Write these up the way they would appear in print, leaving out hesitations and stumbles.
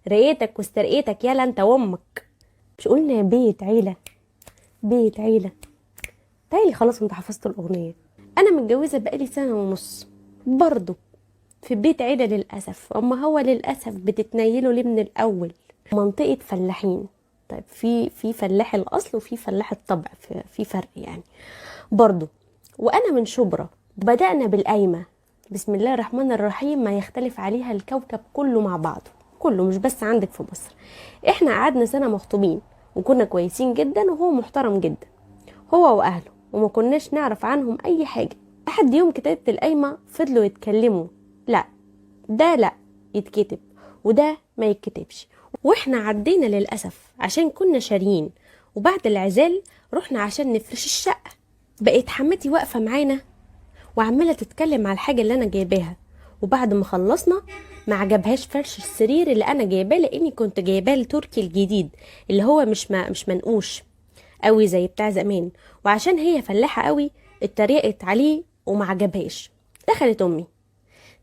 رقيتك واسترقيتك يالا انت وامك. مش قلنا بيت عيله؟ بيت عيله. تالي خلاص انت حفظت الاغنيه. انا متجوزه بقالي سنه ونص برضه في بيت عيله للاسف. اما هو للاسف بتتنيلوا ليه من الاول؟ منطقه فلاحين. طيب في فلاح الاصل وفي فلاح الطبع، في فرق يعني برضه. وانا من شبرا. بدأنا بالقايمه بسم الله الرحمن الرحيم، ما يختلف عليها الكوكب كله مع بعضه، كله مش بس عندك في مصر. احنا قعدنا سنه مخطوبين وكنا كويسين جدا وهو محترم جدا، هو واهله، وما كناش نعرف عنهم اي حاجه لحد يوم كتابه القايمه. فضلوا يتكلموا، لا ده لا يتكتب وده ما يتكتبش، واحنا عدينا للاسف عشان كنا شاريين. وبعد العزال رحنا عشان نفرش الشقه. بقيت حماتي واقفه معانا وعماله تتكلم على الحاجه اللي انا جايباها، وبعد ما خلصنا ما عجبهاش فرش السرير اللي انا جايباه، لاني كنت جايباه التركي الجديد اللي هو مش منقوش قوي زي بتاع زمان. وعشان هي فلاحه قوي اتريقت عليه وما عجبهاش. دخلت امي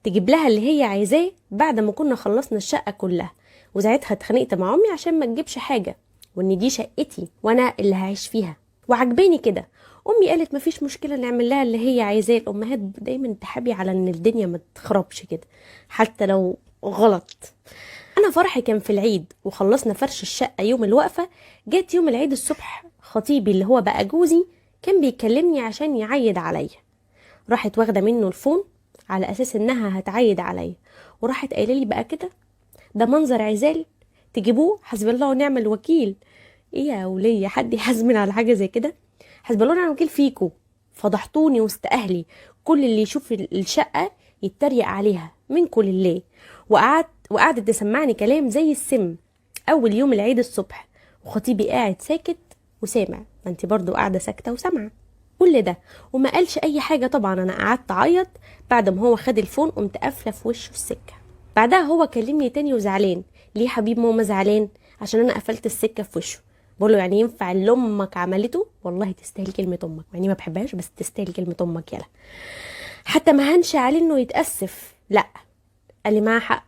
تجيب لها اللي هي عايزاه بعد ما كنا خلصنا الشقه كلها. وساعتها اتخانقت مع امي عشان ما تجيبش حاجه، وان دي شقتي وانا اللي هعيش فيها وعجباني كده. امي قالت مفيش مشكله نعمل لها اللي هي عايزاه. الامهات دايما تحبي على ان الدنيا ما تخربش كده حتى لو غلط. انا فرحي كان في العيد وخلصنا فرش الشقه يوم الوقفه. جات يوم العيد الصبح خطيبي اللي هو بقى جوزي كان بيكلمني عشان يعيد عليا. راحت واخده منه الفون على اساس انها هتعيد عليا، وراحت قايله لي بقى كده ده منظر عزال تجيبوه؟ حسب الله ونعم الوكيل. ايه يا وليه حد يحزمن على حاجه زي كده؟ حسب الله ونعم الوكيل فيكو. فضحتوني وسط اهلي، كل اللي يشوف الشقه يتريق عليها منكم لله. وقعدت تسمعني كلام زي السم اول يوم العيد الصبح، وخطيبي قاعد ساكت وسامع. ما انت برضو قاعده ساكته وسامعه كل ده، وما قالش اي حاجه. طبعا انا قعدت اعيط. بعد ما هو خد الفون قمت قافله في وشه السكه. بعدها هو كلمني تاني وزعلان. ليه حبيب ماما زعلان؟ عشان انا قفلت السكه في وشه. بقول له يعني ينفع اللي امك عملته؟ والله تستاهل كلمه امك، يعني ما بحبهاش بس تستاهل كلمه امك يلا. حتى ما هنش عليه انه يتاسف، لا قال لي معاها حق،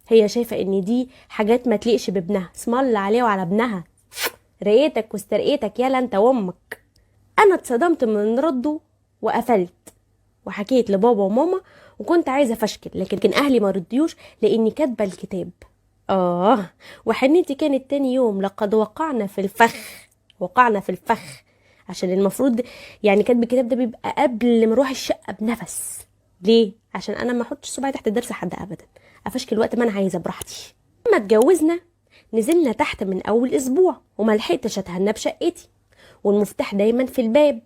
هي شايفه ان دي حاجات ما تليقش بابنها. اسم الله عليه وعلى ابنها. رقيتك واسترقيتك يالا انت وامك. انا اتصدمت من رده وقفلت وحكيت لبابا وماما، وكنت عايزه افشكل لكن اهلي ما رضيوش لاني كاتبه الكتاب. وحنيتي كانت تاني يوم لقد وقعنا في الفخ. وقعنا في الفخ عشان المفروض يعني كاتب الكتاب ده بيبقى قبل ما اروح الشقه بنفس. ليه؟ عشان انا ما احطش صباعي تحت درس حد ابدا، افشكل وقت ما انا عايزه براحتي. لما اتجوزنا نزلنا تحت من اول اسبوع وما لحقتش اتهنى بشقتي، والمفتاح دايما في الباب.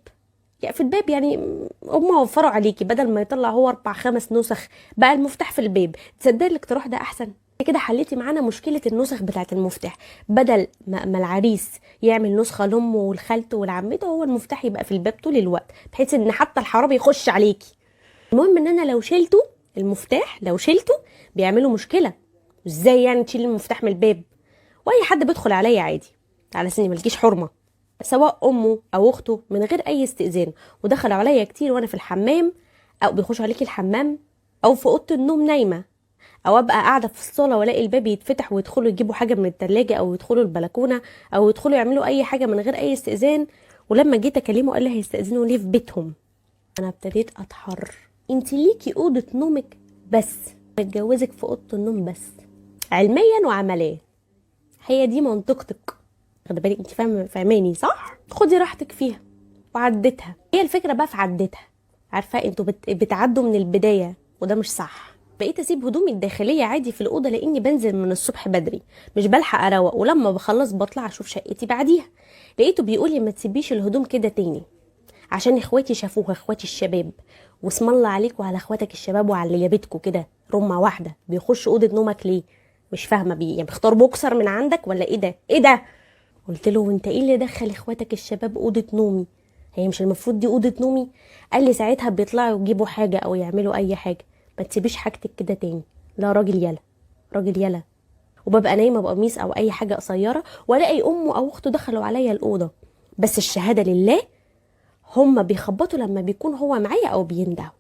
يعني في الباب يعني هم وفروا عليكي بدل ما يطلع هو 4 5 نسخ بقى المفتاح في الباب. تصدقي الاقتراح ده احسن كده؟ حليتي معانا مشكله النسخ بتاعه المفتاح. بدل ما العريس يعمل نسخه لامه والخالته والعمته، هو المفتاح يبقى في الباب طول الوقت بحيث ان حتى الحرامي يخش عليكي. المهم ان انا لو شلته المفتاح، لو شلته بيعملوا مشكله. ازاي يعني تشيل المفتاح من الباب؟ واي حد بيدخل عليا عادي على سني ملكيش حرمه، سواء امه او اخته من غير اي استئذان. ودخلوا عليا كتير وانا في الحمام، او بيخشوا عليكي الحمام، او في اوضه النوم نايمه، او ابقى قاعده في الصاله والاقي الباب يتفتح ويدخلوا يجيبوا حاجه من التلاجة، او يدخلوا البلكونه، او يدخلوا يعملوا اي حاجه من غير اي استئذان. ولما جيت اكلمه قال لي هيستأذنوا ليه في بيتهم. انا ابتديت اتحر. انت ليكي اوضه نومك بس، متجوزك في اوضه النوم بس، علميا وعمليا. هي دي منطقتك، خدي بالك انت فاهماني صح؟ خدي راحتك فيها. وعدتها. هي الفكره بقى في عدتها. عارفه انتوا بتعدوا من البدايه وده مش صح. بقيت اسيب هدومي الداخليه عادي في الاوضه لاني بنزل من الصبح بدري، مش بلحق اروق، ولما بخلص بطلع اشوف شقتي بعديها. لقيته بيقول لي ما تسيبيش الهدوم كده تاني عشان اخواتي شافوها، اخواتي الشباب. واسم الله عليك وعلى اخواتك الشباب وعلى اللي جابتكوا كده رمه واحده بيخشوا اوضه نومك ليه؟ مش فاهمه يعني بيختار بوكسر من عندك ولا ايه ده؟ ايه ده؟ قلت له وانت ايه اللي دخل اخواتك الشباب اوضه نومي؟ هي مش المفروض دي اوضه نومي؟ قال لي ساعتها بيطلعوا يجيبوا حاجه او يعملوا اي حاجه، ما تسيبيش حاجتك كده تاني. لا راجل يلا، راجل يلا. وببقى نايمه بقميص او اي حاجه قصيره والاقي امه او اخته دخلوا عليا الاوضه، بس الشهاده لله هم بيخبطوا لما بيكون هو معايا او بيندهوا.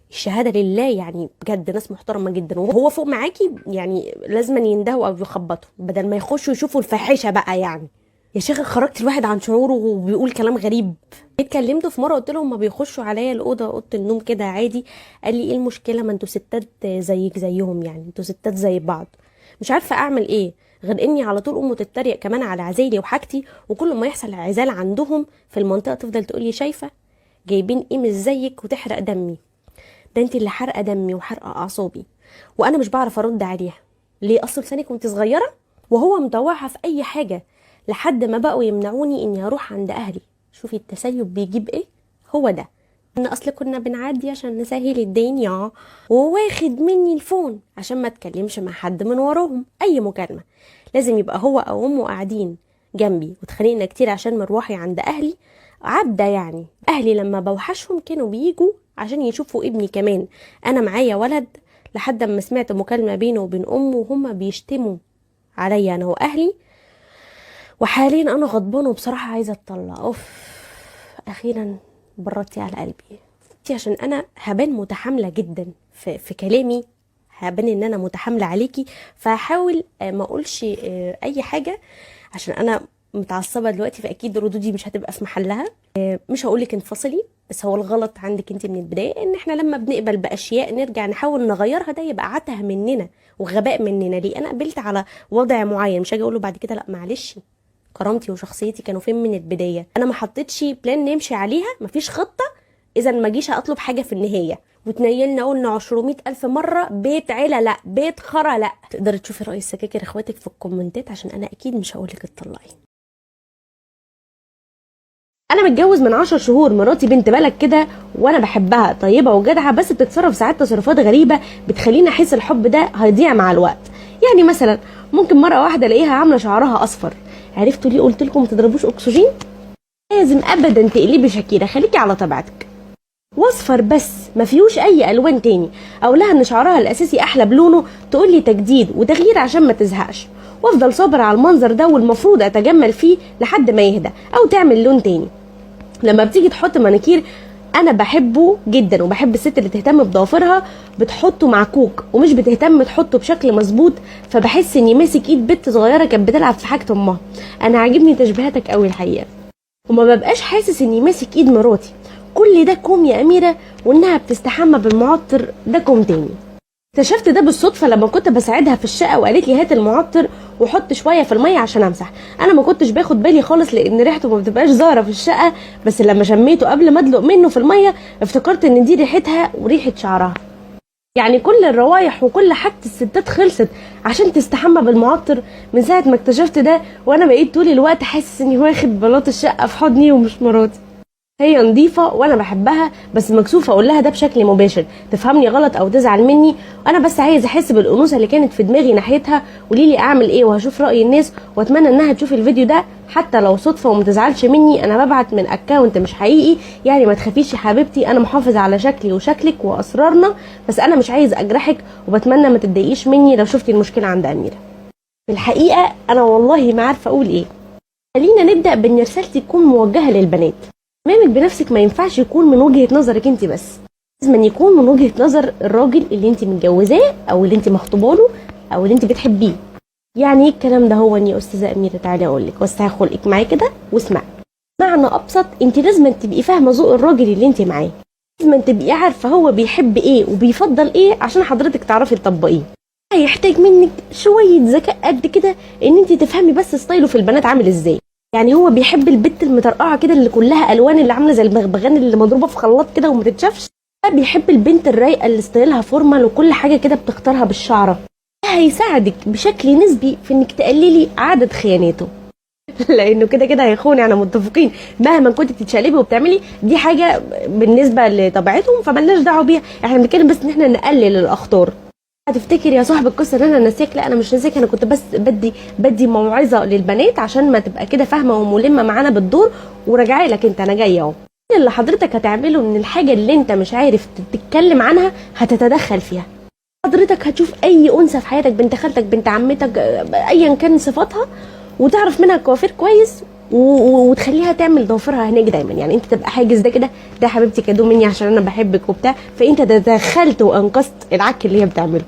الشهاده لله، يعني بجد ناس محترمه جدا. وهو فوق معاكي يعني لازم يندهوا او يخبطوا بدل ما يخشوا يشوفوا الفاحشه بقى يعني. يا شيخ خرجت الواحد عن شعوره وبيقول كلام غريب. اتكلمته في مره قلت لهم ما بيخشوا عليا الاوضه، اوضه النوم كده عادي. قال لي ايه المشكله، ما انتوا ستات زيك زيهم، يعني انتوا ستات زي بعض. مش عارفه اعمل ايه غير اني على طول امه تتريق كمان على عزايلي وحاجتي، وكل ما يحصل عزال عندهم في المنطقه تفضل تقول لي شايفه جايبين ايه مش زيك وتحرق دمي. ده انت اللي حرقه دمي وحرقه اعصابي، وانا مش بعرف ارد عليها. ليه؟ اصل لسانك وانت صغيره. وهو مطوعها في اي حاجه لحد ما بقوا يمنعوني اني اروح عند اهلي. شوفي التسيب بيجيب ايه. هو ده ان اصل كنا بنعدي عشان نسهل الدنيا، وواخد مني الفون عشان ما اتكلمش مع حد من وراهم. اي مكالمه لازم يبقى هو او امه قاعدين جنبي، واتخانقنا كتير عشان مروحي عند اهلي عبده. يعني اهلي لما بوحشهم كانوا بيجوا عشان يشوفوا ابني كمان، انا معايا ولد. لحد ما سمعت مكالمه بينه وبين امه وهما بيشتموا عليا انا واهلي. وحاليا انا غضبانه وبصراحه عايزه اتطلق. اوف، اخيرا بردتي على قلبي. عشان انا هبان متحامله جدا في كلامي، هبان ان انا متحامله عليكي، فهحاول ما اقولش اي حاجه عشان انا متعصبه دلوقتي، فاكيد ردودي مش هتبقى في محلها. مش هقولك انفصلي، بس هو الغلط عندك انت من البدايه، ان احنا لما بنقبل باشياء نرجع نحاول نغيرها، ده يبقى عته مننا وغباء مننا. ليه؟ انا قبلت على وضع معين، مش هاجي اقوله بعد كده لا معلش. كرامتي وشخصيتي كانوا فين من البدايه؟ انا ما حطيتش بلان نمشي عليها، مفيش خطه. اذا ما جيش اطلب حاجه في النهايه وتنيلنا قلنا 200,000 مره بيت عيله لا، بيت خرا لا. تقدري تشوفي رأي السكاكر اخواتك في الكومنتات، عشان انا اكيد مش هقولك اتطلقي. انا متجوز من 10 شهور، مراتي بنت بلد كده وانا بحبها، طيبه وجدعه، بس بتتصرف ساعات تصرفات غريبه بتخليني احس الحب ده هيضيع مع الوقت. يعني مثلا ممكن مره واحده الاقيها عامله شعرها اصفر. عرفتوا ليه قلت لكم ما تضربوش اكسجين؟ لازم ابدا تقلبي شكيره، خليكي على طبيعتك. واصفر بس ما فيهوش اي الوان تاني. اقول لها ان شعرها الاساسي احلى بلونه، تقول لي تجديد وتغيير عشان ما تزهقش، وافضل صابر على المنظر ده والمفروض اتجمل فيه لحد ما يهدى او تعمل لون تاني. لما بتيجي تحط مانيكير انا بحبه جدا، وبحب الست اللي تهتم بضوافرها بتحطه معكوك ومش بتهتم تحطه بشكل مظبوط، فبحس اني ماسك ايد بنت صغيره كانت بتلعب في حاجه امها. انا عاجبني تشبيهاتك قوي الحقيقه، وما ببقاش حاسس اني ماسك ايد مراتي. كل ده كوم يا اميره، وانها بتستحمى بالمعطر ده كوم تاني. اكتشفت ده بالصدفه لما كنت بساعدها في الشقه وقالت لي هات المعطر وحط شويه في الميه عشان امسح. انا ما كنتش باخد بالي خالص لان ريحته ما بتبقاش ظاهره في الشقه، بس لما شميته قبل ما ادلق منه في الميه افتكرت ان دي ريحتها وريحه شعرها. يعني كل الروايح وكل حاجه الستات خلصت عشان تستحمى بالمعطر. من ساعه ما اكتشفت ده وانا بقيت طول الوقت حاسس اني واخد بلاط الشقه في حضني ومش مراتي. هي نظيفه وانا بحبها، بس مكسوفه اقول لها ده بشكل مباشر تفهمني غلط او تزعل مني. انا بس عايز احس بالانوثه اللي كانت في دماغي ناحيتها. قولي لي اعمل ايه، وهشوف راي الناس، واتمنى انها تشوف الفيديو ده حتى لو صدفه وما تزعلش مني. انا ببعت من اكونت مش حقيقي، يعني ما تخافيش يا حبيبتي، انا محافظه على شكلي وشكلك واسرارنا، بس انا مش عايز اجرحك، وبتمنى ما تتضايقيش مني لو شفتي المشكله عند اميره. في الحقيقه انا والله ما عارفه اقول ايه. خلينا نبدا بان رسالتي تكون موجهه للبنات. اهتمامك بنفسك ما ينفعش يكون من وجهه نظرك انت بس، لازم يكون من وجهه نظر الراجل اللي انت متجوزاه او اللي انت مخطوبه له او اللي انت بتحبيه. يعني ايه الكلام ده؟ هو يا استاذه اميره تعالي اقول لك، وسعي خلقك معايا كده واسمعي. معنى ابسط، انت لازم تبقي فاهمه ذوق الراجل اللي انت معاه، لازم تبقي عارفه هو بيحب ايه وبيفضل ايه عشان حضرتك تعرفي تطبقيه. هيحتاج منك شويه ذكاء قد كده ان انت تفهمي بس ستايله في البنات عامل ازاي. يعني هو بيحب البت المطرقعه كده اللي كلها الوان، اللي عامله زي البغبغان اللي مضروبه في خلاط كده وما تتشافش. بيحب البنت الرايقه اللي ستايلها فورمال وكل حاجه كده بتختارها بالشعره. ده هيساعدك بشكل نسبي في انك تقللي عدد خياناته لانه كده كده هيخون، يعني متفقين. مهما كنت بتتشقلبي وبتعملي دي حاجه بالنسبه لطبيعتهم فمالناش دعوه بيها، احنا بنتكلم بس ان احنا نقلل الاخطار. هتفتكر يا صاحب القصه ان انا ناسيك؟ لا انا مش ناسيك، انا كنت بس بدي موعظه للبنات عشان ما تبقى كده فاهمه وملمه معانا بالدور وراجعه لك انت. انا جايه اهو. اللي حضرتك هتعمله ان الحاجه اللي انت مش عارف تتكلم عنها هتتدخل فيها. حضرتك هتشوف اي انثى في حياتك، بنت خالتك، بنت عمتك، ايا كان صفاتها، وتعرف منها الكوافير كويس وتخليها تعمل ضوافرها هناك دايما. يعني انت تبقى حاجز ده كده، ده حبيبتي كادو مني عشان انا بحبك وبتاع، فانت تدخلت وانقذت العك اللي هي بتعمله.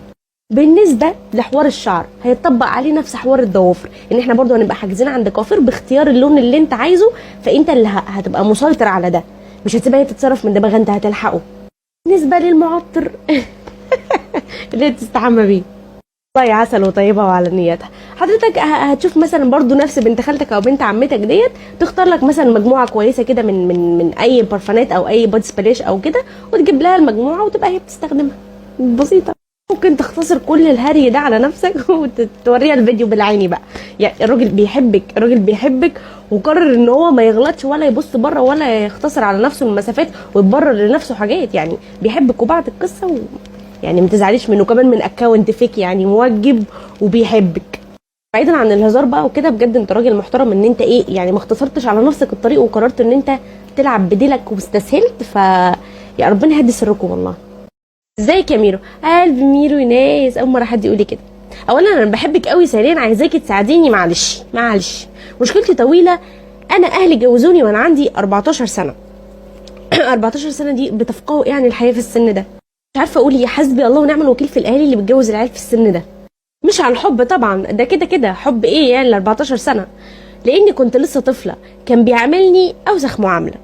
بالنسبه لحوار الشعر هيتطبق عليه نفس حوار الضوافر، ان احنا برضو هنبقى حاجزين عند كوافير باختيار اللون اللي انت عايزه، فانت اللي هتبقى مسيطر على ده، مش هتسيبها هي تتصرف من دماغها، انت هتلحقه. بالنسبه للمعطر اللي انت تستحمى بيه، والله عسل وطيبه وعلى نيتها. حضرتك هتشوف مثلا برضو نفس بنت خالتك او بنت عمتك ديت، تختار لك مثلا مجموعه كويسه كده من اي برفانات او اي بودي سبلاش او كده، وتجيب لها المجموعه وتبقى هي بتستخدمها. بسيطه. ممكن تختصر كل الهري ده على نفسك وتوريها الفيديو بالعيني بقى. يعني الراجل بيحبك، الراجل بيحبك وقرر ان هو ما يغلطش ولا يبص بره ولا يختصر على نفسه المسافات ويبرر لنفسه حاجات. يعني بيحبك وبعد القصه يعني ما تزعليش منه، كمان من اكونت فيك يعني موجب وبيحبك. بعيدا عن الهزار بقى وكده، بجد انت راجل محترم ان انت ايه يعني ما اختصرتش على نفسك الطريق وقررت ان انت تلعب بديلك واستسهلت. يا ربنا يهدي سركم والله. ازيك يا ميرو؟ قلبي ميرو ناس، اول مره حد يقول لي كده. اولا انا بحبك قوي، ثانيا عايزاكي تساعديني. معلش مشكلتي طويله. انا اهلي جوزوني وانا عندي 14 سنه 14 سنه دي بتفقهوا يعني الحياه في السن ده. مش عارفه اقول يا حسبي الله ونعم الوكيل في الاهالي اللي بتجوز العيال في السن ده. مش عن حب طبعا، ده كده كده حب ايه يعني ل 14 سنه، لاني كنت لسه طفله. كان بيعاملني اوسخ معامله،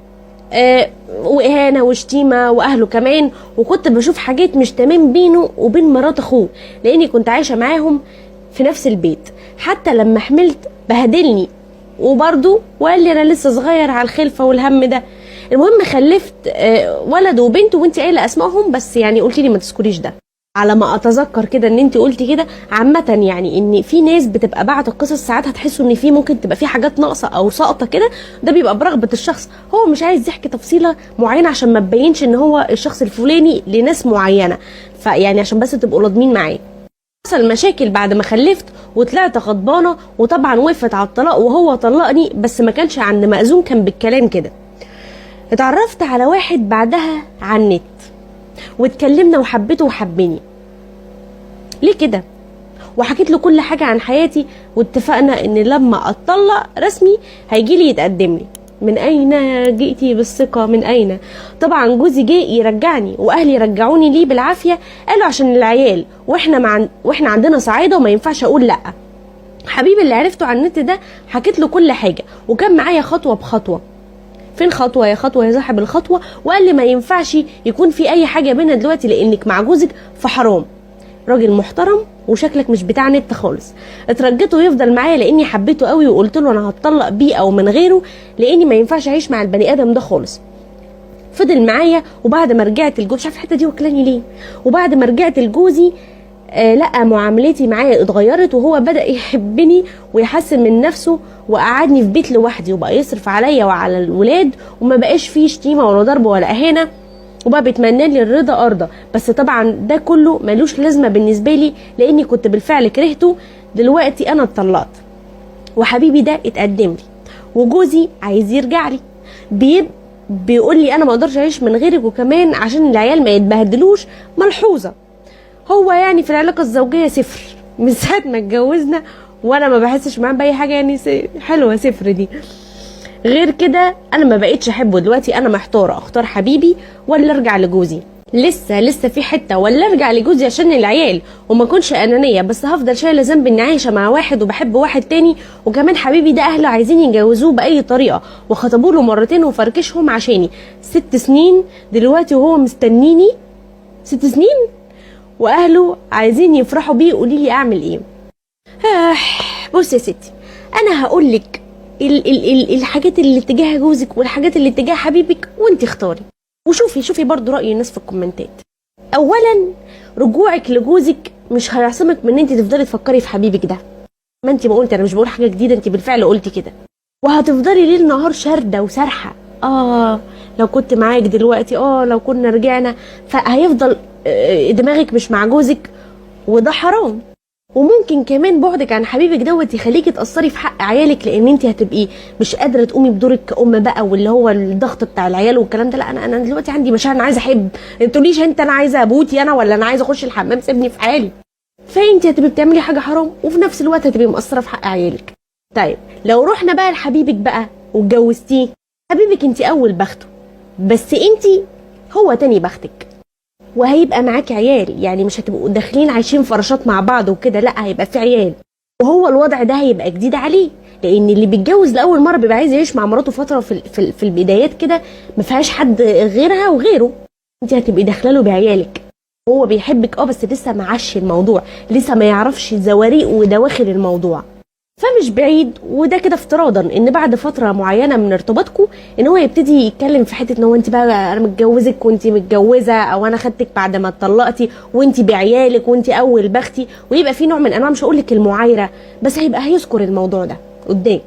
واهانه وشتيمه، واهله كمان. وكنت بشوف حاجات مش تمام بينه وبين مرات اخوه، لاني كنت عايشه معاهم في نفس البيت. حتى لما حملت بهدلني وبرضه وقال لي انا لسه صغير على الخلفه والهم ده. المهم خلفت ولد وبنت، وانت قايله اسمائهم، بس يعني قلتي لي ما تذكريش ده. على ما اتذكر كده ان انت قلتي كده. عامه يعني ان في ناس بتبقى بعد القصص ساعات هتحسوا ان في ممكن تبقى في حاجات ناقصه او ساقطه كده، ده بيبقى برغبه الشخص، هو مش عايز يحكي تفصيله معينه عشان ما تبينش ان هو الشخص الفلاني لناس معينه، فيعني عشان بس تبقوا راضمين معاه. حصل مشاكل بعد ما خلفت وطلعت غضبانه، وطبعا وقفت على الطلاق وهو طلقني، بس ما كانش عند مأذون، كان بالكلام كده. اتعرفت على واحد بعدها على النت واتكلمنا وحبيته وحبني. ليه كده؟ وحكيت له كل حاجه عن حياتي، واتفقنا ان لما اتطلق رسمي هيجي لي يتقدم لي. من اين جئتي بالثقه؟ من اين؟ طبعا جوزي جه يرجعني واهلي يرجعوني ليه بالعافيه، قالوا عشان العيال واحنا عندنا صعايده وما ينفعش اقول لا. حبيبي اللي عرفته عن النت ده حكيت له كل حاجه، وكان معايا خطوه بخطوه. فين خطوه يا صاحب الخطوه؟ وقال لي ما ينفعش يكون في اي حاجه بينا دلوقتي لانك مع جوزك، فحرام. راجل محترم وشكلك مش بتاع نت خالص. اترجيته يفضل معايا لاني حبيته قوي، وقلت له انا هتطلق بيه او من غيره، لاني ما ينفعش اعيش مع البني ادم ده خالص. فضل معايا، وبعد ما رجعت لجوزي، مش عارفه الحته دي وكلاني ليه، وبعد ما رجعت لجوزي لا معاملتي معاه اتغيرت، وهو بدأ يحبني ويحسن من نفسه، وقعدني في بيت لوحدي، وبقى يصرف عليا وعلى الولاد، وما بقاش فيه شتيمه ولا ضرب ولا اهانه، وبقى بيتمنى لي الرضا ارضى. بس طبعا ده كله ملوش لازمه بالنسبه لي، لاني كنت بالفعل كرهته. دلوقتي انا اتطلقت، وحبيبي ده اتقدم لي، وجوزي عايز يرجع لي. بيقول لي انا ما اقدرش اعيش من غيرك، وكمان عشان العيال ما يتبهدلوش. ملحوظه، هو يعني في العلاقه الزوجيه صفر من ساعه ما اتجوزنا، وانا ما بحسش معاه باي حاجه يعني حلوه صفر دي. غير كده انا ما بقيتش احبه. دلوقتي انا محتاره اختار حبيبي ولا ارجع لجوزي. لسه في حته، ولا ارجع لجوزي عشان العيال وما اكونش انانيه، بس هفضل شايله ذنب اني عايشه مع واحد وبحب واحد تاني. وكمان حبيبي ده اهله عايزين يجوزوه باي طريقه، وخطبوا له مرتين وفركشهم عشاني 6 سنين دلوقتي، وهو مستنيني 6 سنين، واهله عايزين يفرحوا بيه. قولي لي اعمل ايه؟ بص يا ستي، انا هقول لك الحاجات اللي اتجاه جوزك والحاجات اللي اتجاه حبيبك، وانت اختاري. وشوفي برضو رأي الناس في الكومنتات. اولا، رجوعك لجوزك مش هيعصمك من ان انت تفضلي تفكري في حبيبك ده. ما انت ما قلت، انا مش بقول حاجه جديده، انت بالفعل قلتي كده. وهتفضلي ليل نهار شارده وسارحه، لو كنت معاك دلوقتي، لو كنا رجعنا. فهيفضل دماغك مش مع جوزك، وده حرام. وممكن كمان بعدك عن حبيبك دوت يخليكي تأثري في حق عيالك، لان انت هتبقي مش قادره تقومي بدورك كأم بقى، واللي هو الضغط بتاع العيال والكلام ده. لا، انا دلوقتي عندي مشاعر، انا عايزه احب. ما تقوليش انت انا عايزه ابوتي انا، ولا انا عايزه اخش الحمام سيبني في حالي. فانت هتبقي بتعملي حاجه حرام، وفي نفس الوقت هتبقي مقصره في حق عيالك. طيب لو رحنا بقى لحبيبك بقى واتجوزتيه، حبيبك انت اول بخته، بس انت هو تاني بختك، وهيبقى معاكي عيال، يعني مش هتبقوا داخلين عايشين فراشات مع بعض وكده، لا هيبقى في عيال، وهو الوضع ده هيبقى جديد عليه، لان اللي بيتجوز لاول مره بيبقى عايز يعيش مع مراته فتره في البدايات كده ما فيهاش حد غيرها وغيره. انت هتبقي داخله له بعيالك، هو بيحبك بس لسه ما عاش الموضوع، لسه ما يعرفش زواريق ودواخل الموضوع. فمش بعيد، وده كده افتراضا ان بعد فتره معينه من ارتباطكم ان هو يبتدي يتكلم في حته ان هو انت بقى انا متجوزك وانت متجوزه، او انا خدتك بعد ما اتطلقتي وانت بعيالك وانت اول بختي، ويبقى في نوع من انواع مش هقول لك المعايره، بس هيذكر الموضوع ده قدام.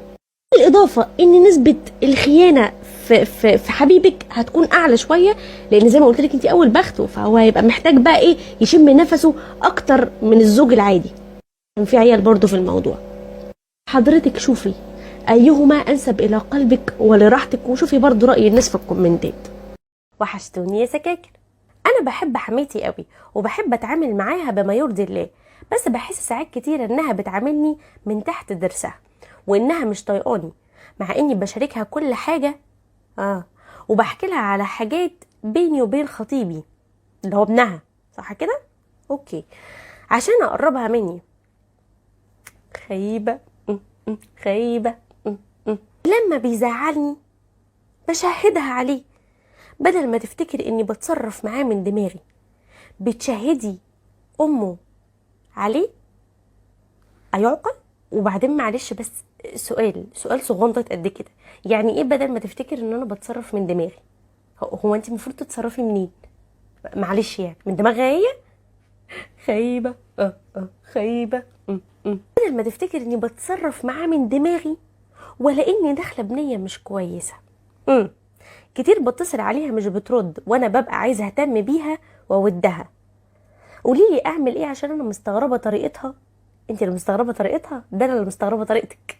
بالاضافه ان نسبه الخيانه في حبيبك هتكون اعلى شويه، لان زي ما قلت لك انت اول بخته، فهو هيبقى محتاج بقى ايه يشم نفسه اكتر من الزوج العادي. كان في عيال برضه في الموضوع. حضرتك شوفي ايهما انسب الى قلبك ولراحتك، وشوفي برضو راي الناس في الكومنتات. وحشتوني يا سكاكر. انا بحب حماتي قوي وبحب اتعامل معاها بما يرضي الله، بس بحس ساعات كتير انها بتعاملني من تحت ضرسها، وانها مش طايقاني، مع اني بشاركها كل حاجه وبحكي لها على حاجات بيني وبين خطيبي اللي هو ابنها، صح كده؟ اوكي، عشان اقربها مني. خيبه خيبة. لما بيزعلني بشهدها عليه، بدل ما تفتكر اني بتصرف معاه من دماغي. بتشهدي امه عليه ايعقل؟ وبعدين معلش بس سؤال صغنطط قد كده، يعني ايه بدل ما تفتكر ان انا بتصرف من دماغي؟ هو انت المفروض تتصرفي منين؟ معلش يعني من دماغها هي؟ خيبة خيبة. بدل ما تفتكر اني بتصرف معاه من دماغي ولا اني داخله بنيه مش كويسه. كتير بتصل عليها مش بترد، وانا ببقى عايزه اهتم بيها واودها. قوليلي اعمل ايه عشان انا مستغربه طريقتها. انت اللي مستغربه طريقتها، ده انا اللي مستغربه طريقتك.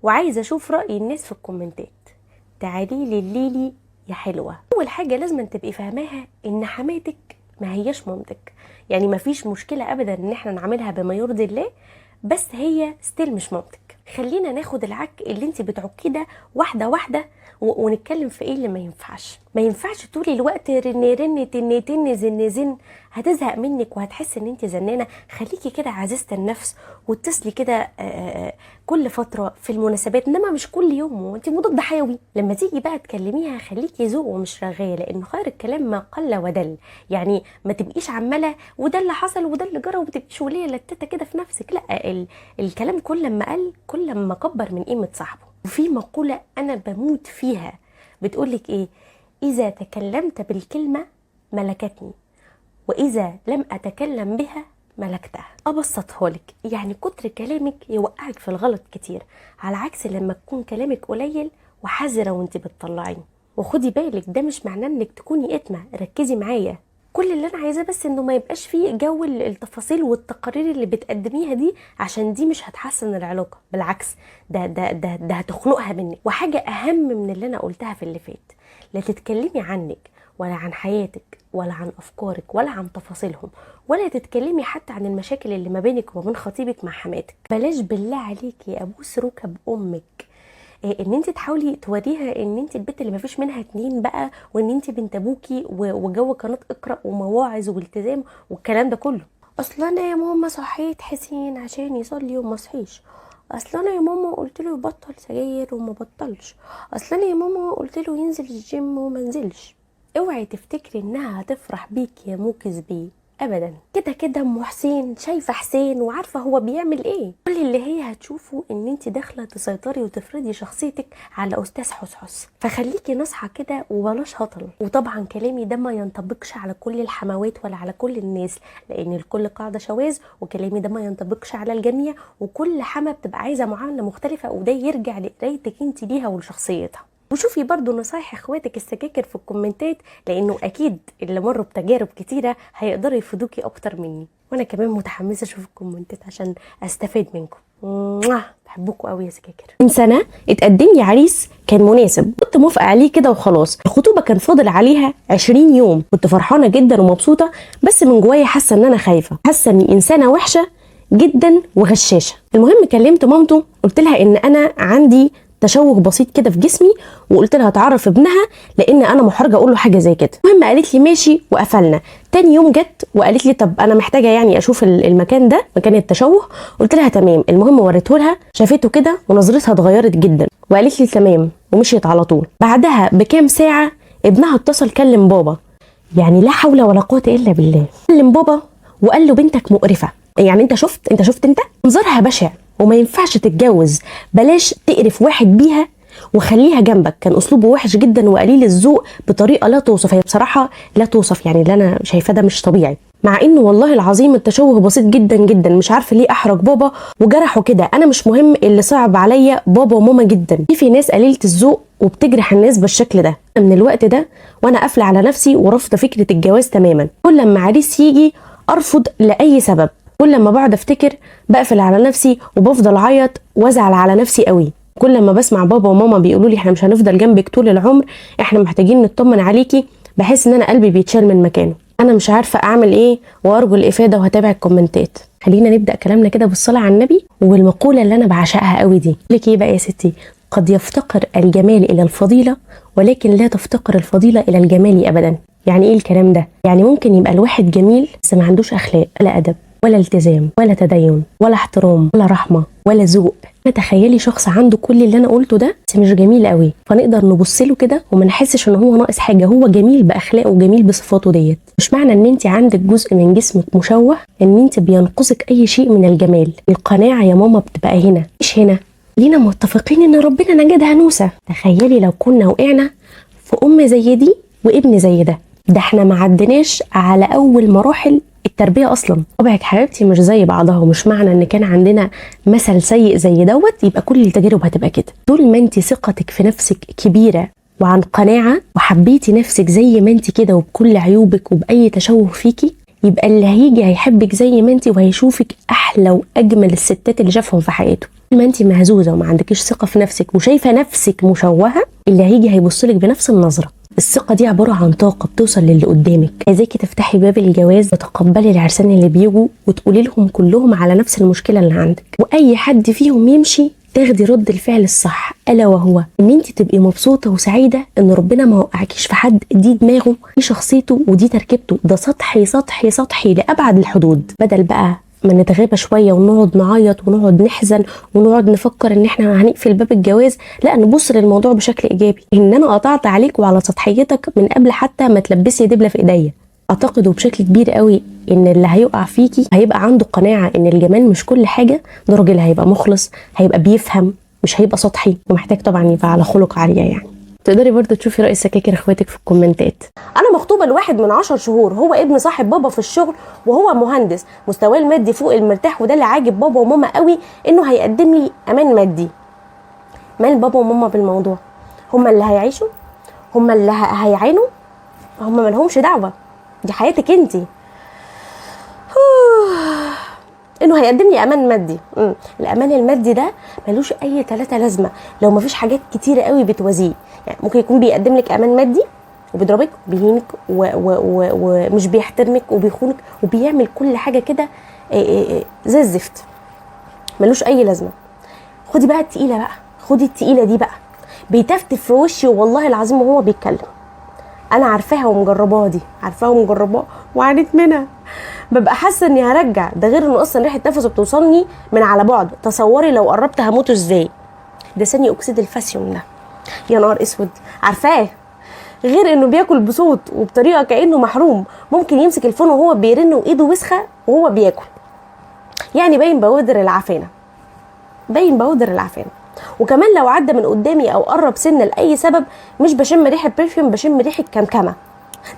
وعايزه اشوف راي الناس في الكومنتات. تعالي لي الليلي يا حلوه. اول حاجه لازم تبقي فاهماها ان حماتك ما هياش مامتك، يعني ما فيش مشكله ابدا ان احنا نعملها بما يرضي الله، بس هي ستيل مش مامتك. خلينا ناخد العك اللي انت بتعكيه ده واحده واحده، ونتكلم في ايه اللي ما ينفعش. ما ينفعش طول الوقت رن تن تن زن زن، هتزهق منك وهتحس ان انت زنانه. خليكي كده عزيزه النفس، واتصلي كده كل فتره في المناسبات، انما مش كل يوم وانت مضاد حيوي. لما تيجي بقى تكلميها خليكي ذوق ومش رغايه، لان خير الكلام ما قل ودل. يعني ما تبقيش عماله وده اللي حصل وده اللي جرى وبتبقيش وليه لتته كده في نفسك، لا الكلام كل ما قل كل ما كبر من قيمه صاحبه. وفي مقوله انا بموت فيها بتقولك ايه؟ اذا تكلمت بالكلمه ملكتني، واذا لم اتكلم بها ملكتها. ابسطها لك، يعني كتر كلامك يوقعك في الغلط كتير، على عكس لما تكون كلامك قليل وحذره وانت بتطلعيه. وخدي بالك ده مش معناه انك تكوني اتمه، ركزي معايا. كل اللي انا عايزاه بس انه ما يبقاش فيه جو التفاصيل والتقارير اللي بتقدميها دي، عشان دي مش هتحسن العلاقه، بالعكس ده هتخنقها منك. وحاجه اهم من اللي انا قلتها في اللي فات، لا تتكلمي عنك ولا عن حياتك ولا عن افكارك ولا عن تفاصيلهم، ولا تتكلمي حتى عن المشاكل اللي ما بينك وما بين خطيبك مع حماتك. بلاش بالله عليكي ابوس ركب امك ان انت تحاولي توريها ان انت البنت اللي ما فيش منها اتنين بقى، وان انت بنت ابوكي وجو قناه اقرا ومواعظ والتزام والكلام ده كله. اصل انا يا ماما صحيت حسين عشان يصلي وما صحيش، اصل انا يا ماما قلت له يبطل سجاير وما بطلش، اصل انا يا ماما قلت له ينزل الجيم وما نزلش. اوعي تفتكري انها هتفرح بيك يا موكس بيه ابدا. كده كده ام حسين شايفه حسين وعارفه هو بيعمل ايه. كل اللي هي هتشوفه ان انت داخله تسيطري وتفرضي شخصيتك على استاذ حسحس، فخليكي ناصحه كده وبلاش هطل. وطبعا كلامي ده ما ينطبقش على كل الحموات ولا على كل الناس، لان الكل قاعده شواذ، وكلامي ده ما ينطبقش على الجميع، وكل حما بتبقى عايزه معامله مختلفه، وده يرجع لقرايتك انت ليها ولشخصيتها. وشوفي برضو نصايح اخواتك السكاكر في الكومنتات، لانه اكيد اللي مروا بتجارب كتيره هيقدروا يفيدوكي اكتر مني، وانا كمان متحمسه اشوف الكومنتات عشان استفاد منكم. بحبكم قوي يا سكاكر. من سنه اتقدم لي عريس كان مناسب، كنت موافقه عليه كده وخلاص. الخطوبه كان فاضل عليها 20 يوم، كنت فرحانه جدا ومبسوطه، بس من جوايا حاسه ان انا خايفه، حاسه اني انسانه وحشه جدا وغشاشه. المهم كلمت مامته، قلت لها ان انا عندي تشوه بسيط كده في جسمي، وقلت لها تعرف ابنها لان انا محرجه اقول له حاجه زي كده. المهم قالت لي ماشي وقفلنا. تاني يوم جت وقالت لي طب انا محتاجه يعني اشوف المكان ده، مكان التشوه. قلت لها تمام. المهم وريته لها، شافته كده ونظرتها اتغيرت جدا وقالت لي تمام ومشيت على طول. بعدها بكام ساعه ابنها اتصل كلم بابا، يعني لا حول ولا قوه الا بالله. كلم بابا وقال له بنتك مقرفه، يعني انت شفت انت منظرها بشع وما ينفعش تتجوز، بلاش تقرف واحد بيها وخليها جنبك. كان اسلوبه وحش جدا وقليل الذوق بطريقه لا توصف. هي بصراحه لا توصف، يعني اللي انا شايفاه ده مش طبيعي. مع انه والله العظيم التشوه بسيط جدا جدا. مش عارفه ليه احرج بابا وجرحه كده. انا مش مهم، اللي صعب عليا بابا وماما جدا. في ناس قليله الذوق وبتجرح الناس بالشكل ده. من الوقت ده وانا قافله على نفسي ورافضه فكره الجواز تماما. كل لما عريس يجي ارفض لاي سبب. كل لما بقعد افتكر بقفل على نفسي وبفضل اعيط وازعل على نفسي قوي. كل لما بسمع بابا وماما بيقولوا لي احنا مش هنفضل جنبك طول العمر، احنا محتاجين نطمن عليكي، بحس ان انا قلبي بيتشال من مكانه. انا مش عارفه اعمل ايه، وارجو الافاده وهتابع الكومنتات. خلينا نبدا كلامنا كده بالصلاه على النبي والمقوله اللي انا بعشقها قوي دي. لك ايه بقى يا ستي؟ قد يفتقر الجمال الى الفضيله، ولكن لا تفتقر الفضيله الى الجمال ابدا. يعني ايه الكلام ده؟ يعني ممكن يبقى الواحد جميل بس ما عندوش اخلاق ولا ادب ولا التزام ولا تدين ولا احترام ولا رحمه ولا ذوق. تخيلي شخص عنده كل اللي انا قلته ده بس مش جميل قوي، فنقدر نبص له كده وما نحسش ان هو ناقص حاجه. هو جميل باخلاقه وجميل بصفاته ديت. مش معنى ان انت عندك جزء من جسمك مشوه ان انت بينقصك اي شيء من الجمال. القناعه يا ماما بتبقى هنا مش هنا. لينا متفقين ان ربنا نجد هنوسه. تخيلي لو كنا وقعنا في ام زي دي وابن زي ده احنا ما عدناش على اول مراحل التربيه اصلا. طبعك حبيبتي مش زي بعضها، ومش معنى ان كان عندنا مثل سيء زي دوت يبقى كل التجارب هتبقى كده. طول ما انت ثقتك في نفسك كبيره وعن قناعه وحبيتي نفسك زي ما انت كده وبكل عيوبك وباي تشوه فيكي، يبقى اللي هيجي هيحبك زي ما انت وهيشوفك احلى واجمل الستات اللي شافهم في حياته. طول ما انت مهزوزه وما عندكيش ثقه في نفسك وشايفه نفسك مشوهه، اللي هيجي هيبصلك بنفس النظره. الثقة دي عبارة عن طاقة بتوصل للي قدامك. عايزاكي تفتحي باب الجواز وتقبلي العرسان اللي بيجوا وتقولي لهم كلهم على نفس المشكلة اللي عندك، وأي حد فيهم يمشي تاخدي رد الفعل الصح، ألا وهو إن أنت تبقي مبسوطة وسعيدة إن ربنا ما وقعكيش في حد. دي دماغه، دي شخصيته، ودي تركيبته. ده سطحي سطحي سطحي لأبعد الحدود. بدل بقى ما نتغابى شويه ونقعد نعيط ونقعد نحزن ونقعد نفكر ان احنا هنقفل باب الجواز، لا نبص للموضوع بشكل ايجابي. ان انا قطعت عليك وعلى سطحيتك من قبل حتى ما تلبسي دبله في ايديا. اعتقد وبشكل كبير قوي ان اللي هيقع فيكي هيبقى عنده قناعه ان الجمال مش كل حاجه. ده راجل هيبقى مخلص، هيبقى بيفهم، مش هيبقى سطحي، ومحتاج طبعا يبقى على خلق عاليه. يعني تقدري برضو تشوفي رأي سكاكر اخواتك في الكومنتات. انا مخطوبه لواحد من 10 شهور، هو ابن صاحب بابا في الشغل وهو مهندس، مستواه المادي فوق المرتاح، وده اللي عاجب بابا وماما قوي انه هيقدم لي امان مادي. مال بابا وماما بالموضوع؟ هما اللي هيعيشوا، هما اللي هيعانوا، هما مالهمش دعوه، دي حياتك انتي. انه هيقدم لي امان مادي. الامان المادي ده ملوش اي ثلاثه لازمه لو مفيش حاجات كتيره قوي بتوازيه. يعني ممكن يكون بيقدم لك امان مادي وبيضربك وبيهينك ومش بيحترمك وبيخونك وبيعمل كل حاجه كده زي الزفت، ملوش اي لازمه. خدي بقى التقيله بقى، خدي التقيله دي بقى. بيتفتف في وشي والله العظيم وهو بيتكلم. انا عارفاها ومجرباها، دي عارفاها ومجرباها وعانيت منها. ببقى حاسه اني هرجع، ده غير انه اصلا ريحه نفسه بتوصلني من على بعد. تصوري لو قربت هموت ازاي. ده ثاني اكسيد الفاسيوم ده، يا نهار اسود. عارفاه، غير انه بياكل بصوت وبطريقه كانه محروم. ممكن يمسك الفون وهو بيرن وايده وسخه وهو بياكل. يعني باين بودر العفانه، باين بودر العفانه. وكمان لو عدى من قدامي او قرب سنه لاي سبب مش بشم ريحه برفيوم، بشم ريحه كمكمه.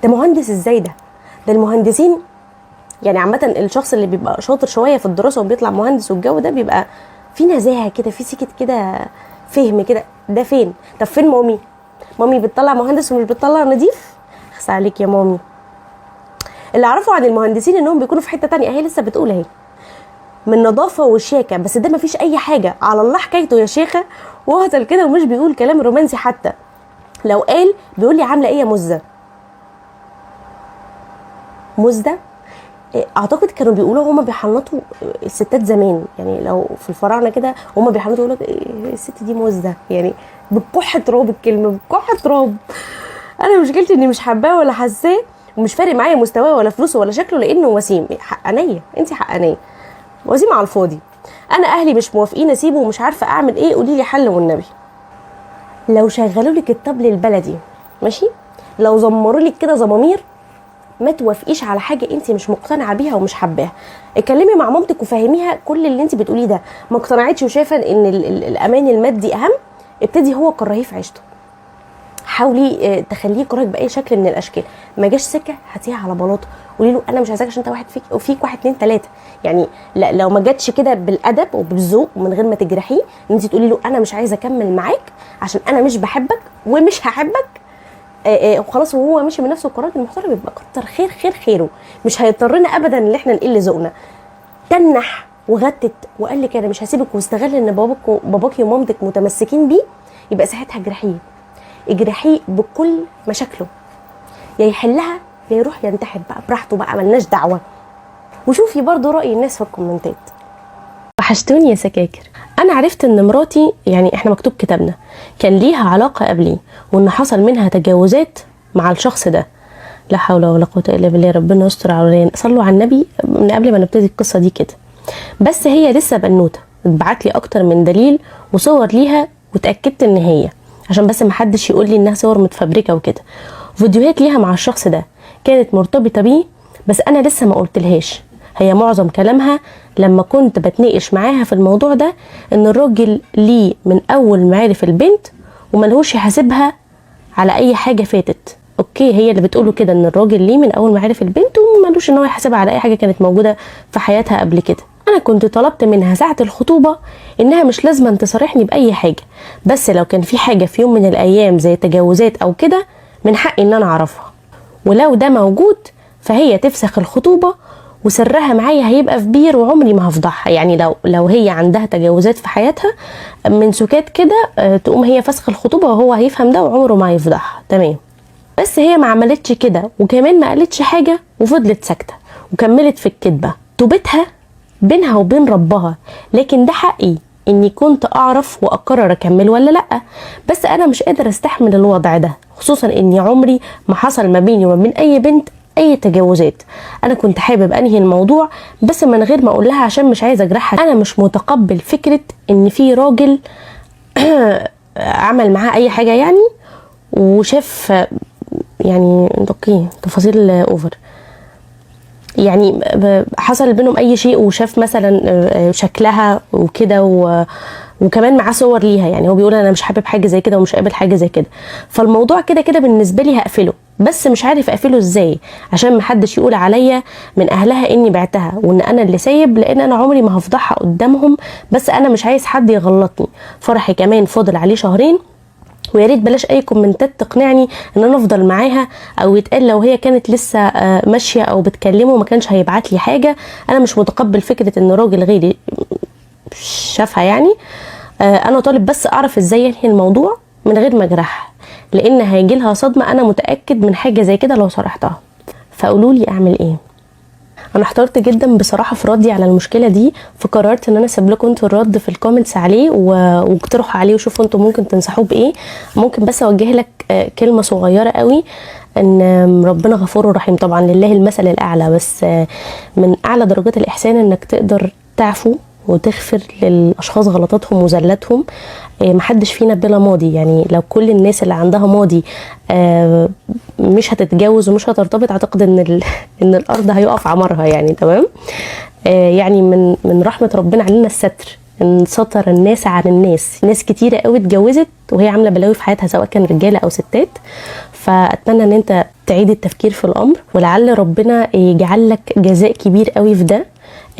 ده مهندس ازاي ده؟ ده المهندسين يعني عامه الشخص اللي بيبقى شاطر شويه في الدراسه وبيطلع مهندس والجو ده بيبقى في نزاهه كده، في سكت كده، فهم كده. ده فين؟ طب فين مامي؟ مامي بتطلع مهندس ومش بتطلع نضيف؟ خس عليك يا مامي. اللي اعرفه عن المهندسين انهم بيكونوا في حته تانية، هي لسه بتقول اهي، من نظافه وشياكه. بس ده مفيش اي حاجه، على الله حكايته يا شيخه. وهطل كده ومش بيقول كلام رومانسي حتى. لو قال بيقول لي عامله ايه يا مزه؟ مزه اعتقد كانوا بيقولوا هما بيحنطوا الستات زمان، يعني لو في الفراعنه كده هما بيحنطوا يقولوا الست دي موزه، يعني بتكح تراب، الكلمه بتكح تراب. انا مشكلتي اني مش حباه ولا حاساه، ومش فارق معايا مستواه ولا فلوسه ولا شكله، لانه وسيم. حقانيه، انت حقانيه، وسيم على الفاضي. انا اهلي مش موافقين اسيبه ومش عارفه اعمل ايه، قولي لي حل والنبي. لو شغلوا لك الطبل البلدي ماشي، لو زمروا لك كده زمامير، ما توافقيش على حاجه انت مش مقتنعه بيها ومش حباها. اتكلمي مع مامتك وفهميها كل اللي انت بتقوليه ده. ما اقتنعتش وشايفه ان الامان المادي اهم، ابتدي هو كرهيه في عيشته. حاولي تخليه يكرهك باي شكل من الاشكال. ما جاش سكه هاتيها على بلاطه، قولي له انا مش عايزاك عشان انت واحد فيك واحد اتنين تلاته. يعني لا، لو ما جاتش كده بالادب وبالذوق ومن غير ما تجرحيه، ان انت تقولي له انا مش عايزه اكمل معاك عشان انا مش بحبك ومش هحبك، وخلاص. وهو ماشي بنفسه القرار المحترم، يبقى كتر خيره، مش هيضطرنا ابدا ان احنا نقل ذوقنا. تنح وغتت وقال لك انا مش هسيبك، واستغل ان باباكي ومامتك متمسكين بيه، يبقى ساعتها اجرحيه بكل مشاكله، يا يحلها يا يروح ينتحر بقى براحته بقى، ملناش دعوه. وشوفي برضو راي الناس في الكومنتات. وحشتوني يا سكاكر. انا عرفت ان مراتي، يعني احنا مكتوب كتابنا، كان ليها علاقه قبلي، وان حصل منها تجاوزات مع الشخص ده. لا حول ولا قوه الا بالله، ربنا يستر علينا. صلوا على النبي من قبل ما نبتدي القصه دي كده. بس هي لسه بنوته، اتبعت لي اكتر من دليل وصور ليها، وتاكدت ان هي، عشان بس محدش يقول لي انها صور متفبركه وكده. فيديوهات ليها مع الشخص ده كانت مرتبطه بيه، بس انا لسه ما قلتلهاش. هي معظم كلامها لما كنت بتناقش معاها في الموضوع ده ان الراجل ليه من اول ما عرف البنت وملهوش يحاسبها على اي حاجه فاتت. اوكي، هي اللي بتقوله كده، ان الراجل ليه من اول ما عرف البنت وملوش ان هو يحاسبها على اي حاجه كانت موجوده في حياتها قبل كده. انا كنت طلبت منها ساعه الخطوبه انها مش لازم تصارحني باي حاجه، بس لو كان في حاجه في يوم من الايام زي تجاوزات او كده، من حقي ان انا اعرفها. ولو ده موجود فهي تفسخ الخطوبه، وسرها معايا هيبقى في بير، وعمري ما هفضحها. يعني لو هي عندها تجاوزات في حياتها من سكات كده، تقوم هي فسخ الخطوبه وهو هيفهم ده وعمره ما هيفضحها. تمام. بس هي ما عملتش كده، وكمان ما قالتش حاجه وفضلت ساكته وكملت في الكذبه. توبتها بينها وبين ربها، لكن ده حقي اني كنت اعرف واقرر اكمل ولا لا. بس انا مش قادر استحمل الوضع ده، خصوصا اني عمري ما حصل ما بيني وما بين اي بنت اي تجاوزات. انا كنت حابب انهي الموضوع بس من غير ما اقول لها، عشان مش عايزه اجرحها. انا مش متقبل فكره ان في راجل عمل معاها اي حاجه يعني، وشاف يعني اوكي تفاصيل اوفر، يعني حصل بينهم اي شيء وشاف مثلا شكلها وكده، وكمان معاه صور ليها. يعني هو بيقول انا مش حابب حاجه زي كده ومش قابل حاجه زي كده. فالموضوع كده كده بالنسبه لي هقفله، بس مش عارف اقفله ازاي عشان محدش يقول عليا من اهلها اني بعتها وان انا اللي سايب، لان انا عمري ما هفضحها قدامهم. بس انا مش عايز حد يغلطني. فرحي كمان فاضل عليه شهرين، ويا ريت بلاش اي كومنتات تقنعني ان انا افضل معاها، او يتقال لو هي كانت لسه ماشيه او بتكلمه ما كانش هيبعت لي حاجه. انا مش متقبل فكره ان راجل غيري شافها يعني. انا طالب بس اعرف ازاي انهي الموضوع من غير ما اجرحها، لان هيجي لها صدمه انا متاكد من حاجه زي كده لو صرحتها. فقولوا لي اعمل ايه. انا احترت جدا بصراحه في ردي على المشكله دي، فقررت ان انا اسيب لكم انتوا الرد في الكومنتس عليه، واقترحوا عليه وشوفوا انتوا ممكن تنصحوه بايه. ممكن بس اوجه لك كلمه صغيره قوي، ان ربنا غفور رحيم طبعا، لله المثل الاعلى، بس من اعلى درجات الاحسان انك تقدر تعفو وتغفر للاشخاص غلطاتهم وزلاتهم. محدش فينا بلا ماضي، يعني لو كل الناس اللي عندها ماضي مش هتتجوز ومش هترتبط، اعتقد ان الارض هيقف عمرها يعني. تمام. يعني من رحمه ربنا علينا الستر، ان ستر الناس عن الناس. ناس كتيره قوي اتجوزت وهي عامله بلاوي في حياتها، سواء كان رجاله او ستات. فاتمنى ان انت تعيد التفكير في الامر، ولعل ربنا يجعل لك جزاء كبير قوي في ده،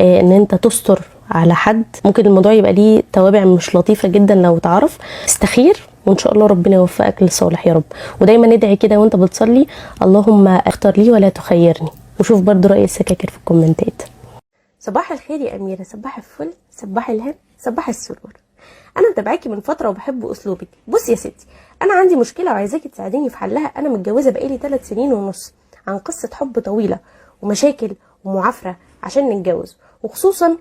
ان انت تستر على حد ممكن الموضوع يبقى ليه توابع مش لطيفه جدا. لو تعرف استخير، وان شاء الله ربنا يوفقك للصالح يا رب. ودايما ادعي كده وانت بتصلي، اللهم اختر لي ولا تخيرني. وشوف برضو راي السكاكر في الكومنتات. صباح الخير يا اميره، صباح الفل، صباح الهم، صباح السرور. انا متابعاكي من فتره وبحب اسلوبك. بصي يا ستي، انا عندي مشكله وعايزاكي تساعديني في حلها. انا متجوزه بقالي 3 سنين ونص، عن قصه حب طويله ومشاكل ومعافره عشان نتجوز، وخصوصا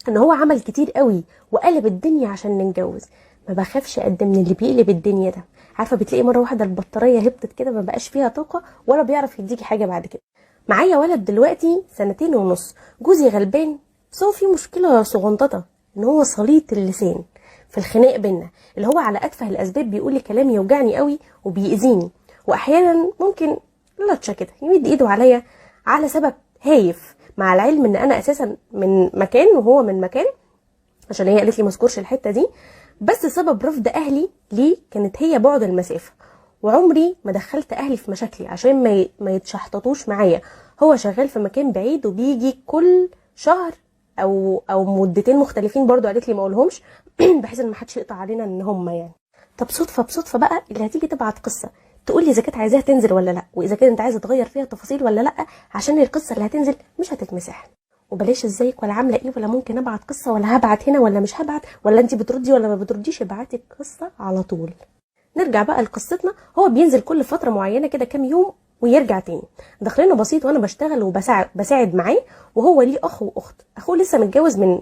ان هو عمل كتير قوي وقلب الدنيا عشان نتجوز. ما بخافش اقدم من اللي بيقلب الدنيا ده. عارفه بتلاقي مره واحده البطاريه هبطت كده، ما بقاش فيها طاقه ولا بيعرف يديكي حاجه بعد كده. معايا ولد دلوقتي 2.5 سنين، جوزي غلبان بس هو في مشكله صغنططه، ان هو سليط اللسان في الخناق بينا، اللي هو على اتفه الاسباب بيقول لي كلام يوجعني قوي وبيأذيني، واحيانا ممكن لطشه كده يمد ايده عليا على سبب هايف، مع العلم ان انا اساسا من مكان وهو من مكان، عشان هي قالت لي ما اذكرش الحته دي، بس سبب رفض اهلي ليه كانت هي بعد المسافه. وعمري ما دخلت اهلي في مشاكلي عشان ما يتشحططوش معايا. هو شغال في مكان بعيد وبيجي كل شهر او مدتين مختلفين، برضو قالت لي ما اقولهمش بحيث ان ما حدش يقطع علينا ان هم يعني. طب بصدفه بقى اللي هتيجي تبعت قصه تقول لي اذا كانت عايزاها تنزل ولا لا، واذا كانت انت عايزه تغير فيها تفاصيل ولا لا، عشان القصه اللي هتنزل مش هتتمسح. وبلاش ازيك ولا عامله ايه ولا ممكن ابعت قصه ولا هبعت هنا ولا مش هبعت ولا انت بتردي ولا ما بترديش، ابعتي القصه على طول. نرجع بقى لقصتنا. هو بينزل كل فتره معينه كده كام يوم ويرجع تاني. دخلنا بسيط وانا بشتغل وبساعد معاه، وهو ليه اخ واخت. اخوه لسه متجوز من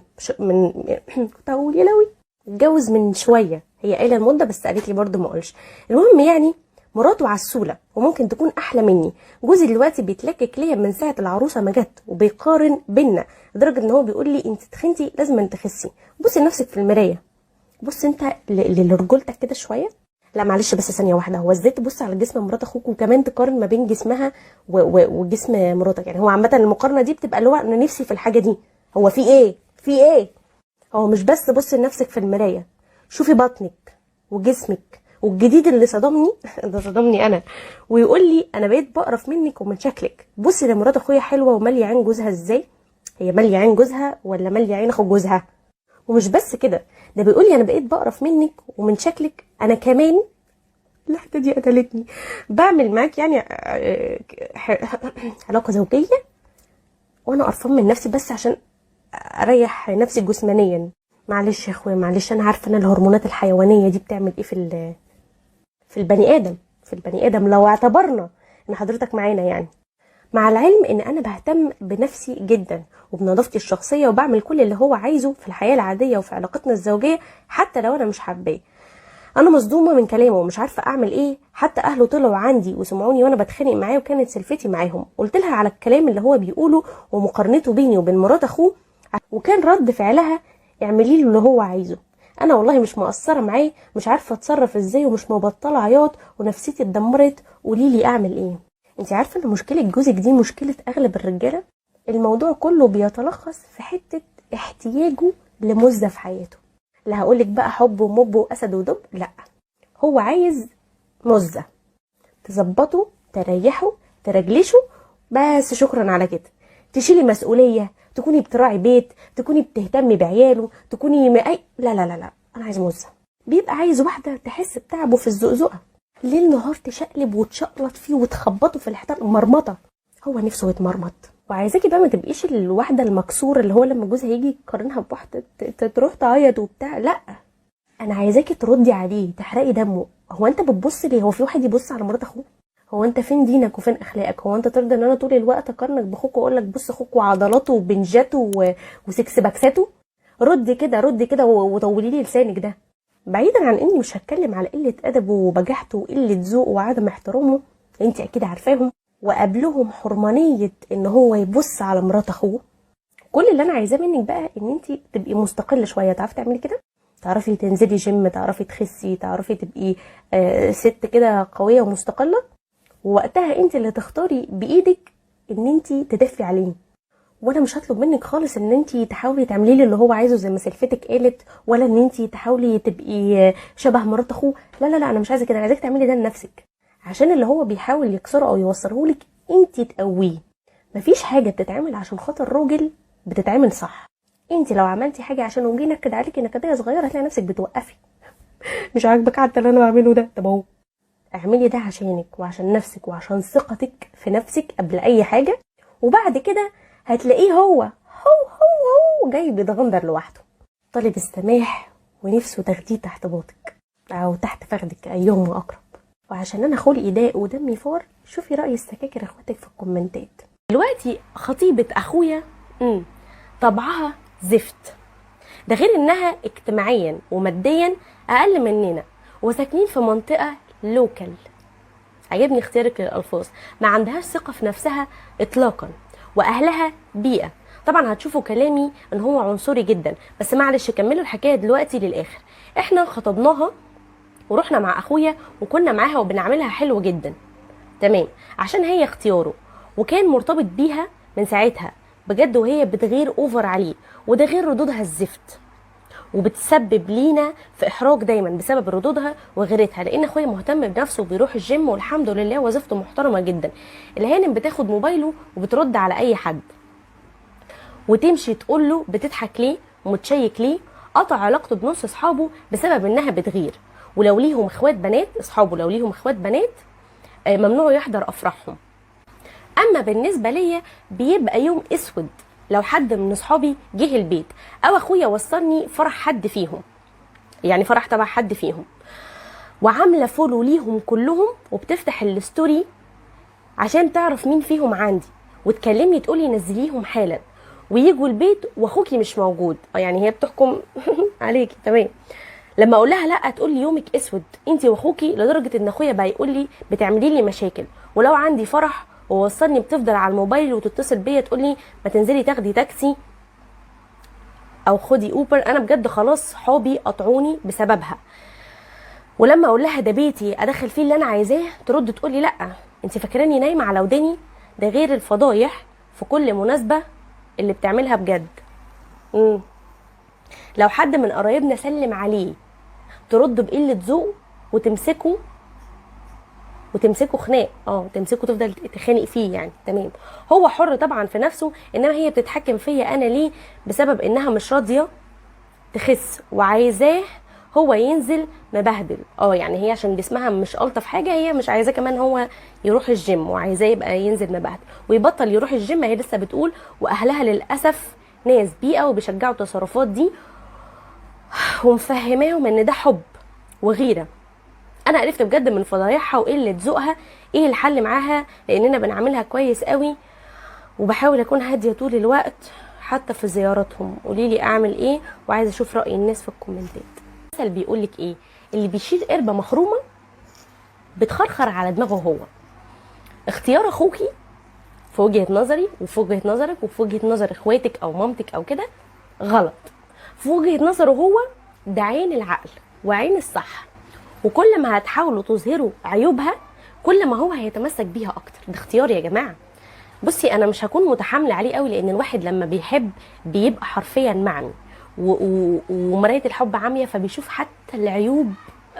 كنت هقول يا لوي اتجوز من شويه، هي قايله المده بس قالت لي برده ما اقولش. المهم يعني مراته عسوله وممكن تكون احلى مني. جوزي دلوقتي بيتلكك ليا من ساعه العروسه ما جت وبيقارن بينا، لدرجه ان هو بيقول لي انت تخنتي لازم تخسي. بصي لنفسك في المرايه، بص انت لرجولتك كده شويه. لا معلش بس ثانيه واحده، هو ازاي تبص على جسم مرات اخوك وكمان تقارن ما بين جسمها وجسم مراتك؟ يعني هو عامه المقارنه دي بتبقى اللي هو انا نفسي في الحاجه دي، هو في ايه؟ هو مش بس بصي لنفسك في المرايه، شوفي بطنك وجسمك. والجديد اللي صدمني ده صدمني انا، ويقول لي انا بقيت بقرف منك ومن شكلك. بصي لمرات اخويا حلوه وماليه عين جوزها ازاي، هي ماليه عين جوزها ولا ماليه عين اخو جوزها؟ ومش بس كده، ده بيقول لي انا بقيت بقرف منك ومن شكلك، انا كمان اللحظه دي قتلتني، بعمل معاك يعني علاقه زوجيه وانا قرفان من نفسي بس عشان اريح نفسي جسمانيا. معلش يا اخويا معلش، انا عارفه ان الهرمونات الحيوانيه دي بتعمل ايه في البني ادم لو اعتبرنا ان حضرتك معانا يعني. مع العلم ان انا بهتم بنفسي جدا وبنظافتي الشخصيه، وبعمل كل اللي هو عايزه في الحياه العاديه وفي علاقتنا الزوجيه حتى لو انا مش حباه. انا مصدومه من كلامه ومش عارفه اعمل ايه. حتى اهله طلعوا عندي وسمعوني وانا بتخانق معاه، وكانت سلفتي معاهم. قلت لها على الكلام اللي هو بيقوله ومقارنته بيني وبين مرات اخوه، وكان رد فعلها اعملي له اللي هو عايزه. انا والله مش مقصره معاه، مش عارفه اتصرف ازاي ومش مبطله عياط ونفسيتي اتدمرت، قولي لي اعمل ايه. انت عارفه ان مشكله جوزك دي مشكله اغلب الرجاله؟ الموضوع كله بيتلخص في حته احتياجه لمزه في حياته. لا هقولك بقى حب ومب واسد ودب، لا، هو عايز مزه تظبطه تريحه ترجلشه بس، شكرا على كده. تشيلي مسؤوليه، تكوني بتراعي بيت، تكوني بتهتمي بعياله، تكوني لا لا لا لا، انا عايز مزه. بيبقى عايز واحده تحس بتعبه في الزقزقه، ليل نهار تشقلب وتشقلط فيه وتخبطه في الحيطان مرمطه، هو نفسه يتمرمط. وعايزاكي بقى ما تبقيش الواحده المكسوره اللي هو لما جوزها يجي يقارنها بواحده تروح تعيط وبتاع، لا، انا عايزاكي تردي عليه تحرقي دمه. هو انت بتبص ليه؟ هو في واحد يبص على مرات اخوه؟ هو انت فين دينك وفين اخلاقك؟ هو انت ترضى ان انا طول الوقت اقارنك باخوك واقول لك بص اخوك وعضلاته وبنجاته وسكس باكساته؟ ردي كده وطولي لي لسانك ده. بعيدا عن اني مش هتكلم على قله ادبه وبجاحته وقله ذوقه وعدم احترامه، انت اكيد عارفاهم، وقبلهم حرمانيه ان هو يبص على مرات اخوه. كل اللي انا عايزاه منك بقى ان انت تبقي مستقله شويه، تعرفي تعملي كده، تعرفي تنزلي جيم، تعرفي تخسي، تعرفي تبقي ست كده قويه ومستقله، ووقتها انت اللي تختاري بايدك ان انت تدفي عليه. وانا مش هطلب منك خالص ان انت تحاولي تعملي لي اللي هو عايزه زي ما سلفتك قالت، ولا ان انت تحاولي تبقي شبه مرات اخوه. لا لا لا، انا مش عايزه كده، انا عايزاك تعملي ده لنفسك، عشان اللي هو بيحاول يكسره او يوصله لك انت تقويه. مفيش حاجه بتتعمل عشان خاطر راجل بتتعمل صح. انت لو عملتي حاجه عشان وجي نكد عليكي نكديه صغيره هتلاقي نفسك بتوقفي. مش عاجبك حتى اللي انا بعمله ده، طب اهو اعملي ده عشانك وعشان نفسك وعشان ثقتك في نفسك قبل اي حاجه، وبعد كده هتلاقيه هو جاي بيتغندر لوحده، طالب السماح ونفسه تاخديه تحت باطك او تحت فخدك ايهما اقرب. وعشان انا خلقي ضاق ودمي فار، شوفي راي السكاكر اخواتك في الكومنتات. دلوقتي خطيبة اخويا طبعها زفت، ده غير انها اجتماعيا وماديا اقل مننا وساكنين في منطقة لوكال. عجبني اختيارك للالفاظ. ما عندهاش ثقة في نفسها اطلاقا، واهلها بيئة. طبعا هتشوفوا كلامي ان هو عنصري جدا، بس معلش كملوا الحكاية دلوقتي للاخر. احنا خطبناها ورحنا مع اخويا وكنا معاها وبنعملها حلو جدا تمام، عشان هي اختياره وكان مرتبط بيها من ساعتها بجد، وهي بتغير اوفر عليه، وده غير ردودها الزفت، وبتسبب لينا في احراج دايما بسبب ردودها وغيرتها. لان اخويا مهتم بنفسه وبيروح الجيم والحمد لله وظيفته محترمه جدا. الهانم بتاخد موبايله وبترد على اي حد، وتمشي تقول له بتضحك ليه ومتشيك ليه. قطع علاقته بنص اصحابه بسبب انها بتغير. ولو ليهم اخوات بنات، اصحابه لو ليهم اخوات بنات ممنوع يحضر افراحهم. اما بالنسبه ليا بيبقى يوم اسود لو حد من اصحابي جه البيت، او اخويا وصلني فرح حد فيهم، يعني فرح تبع حد فيهم، وعامله فولو ليهم كلهم، وبتفتح الستوري عشان تعرف مين فيهم عندي، وتكلمني تقولي نزليهم حالا، ويجوا البيت واخوكي مش موجود. يعني هي بتحكم عليكي تمام. لما اقول لها لا تقول لي يومك اسود انت واخوكي، لدرجه ان اخويا بقى يقول لي بتعملي لي مشاكل. ولو عندي فرح ووصلني بتفضل على الموبايل وتتصل بيا تقول لي ما تنزلي تاخدي تاكسي او خدي اوبر. انا بجد خلاص صحابي قطعوني بسببها. ولما اقول لها ده بيتي ادخل فيه اللي انا عايزاه، ترد تقول لي لا انت فاكراني نايمه على وداني. ده غير الفضايح في كل مناسبه اللي بتعملها بجد. لو حد من قرايبنا سلم عليه ترد بقله ذوق وتمسكه خناق، تمسكه تفضل تخانق فيه يعني تمام. هو حر طبعا في نفسه، انما هي بتتحكم فيا انا ليه؟ بسبب انها مش راضيه تخس وعايزاه هو ينزل مبهدل. يعني هي عشان جسمها مش الطف حاجه، هي مش عايزاه كمان هو يروح الجيم، وعايزاه يبقى ينزل مبهدل ويبطل يروح الجيم. هي لسه بتقول، واهلها للاسف ناس بيئه وبيشجعوا التصرفات دي، ومفهماهم ان ده حب وغيره. انا عرفت بجد من فضايحها وقله ذوقها ايه الحل معاها، لاننا بنعملها كويس قوي، وبحاول اكون هاديه طول الوقت حتى في زياراتهم. قولي لي اعمل ايه، وعايزه اشوف راي الناس في الكومنتات. مثل بيقول لك ايه؟ اللي بيشيل قربه مخرومه بتخرخر على دماغه هو. اختيار اخوكي في وجهه نظري وفي وجهه نظرك وفي وجهه نظر اخواتك او مامتك او كده غلط. في وجهه نظره هو ده عين العقل وعين الصح، وكل ما هتحاولوا تظهروا عيوبها كل ما هو هيتمسك بيها اكتر. ده اختيار يا جماعه. بصي انا مش هكون متحامله عليه قوي، لان الواحد لما بيحب بيبقى حرفيا معمي، ومرايه الحب عاميه، فبيشوف حتى العيوب.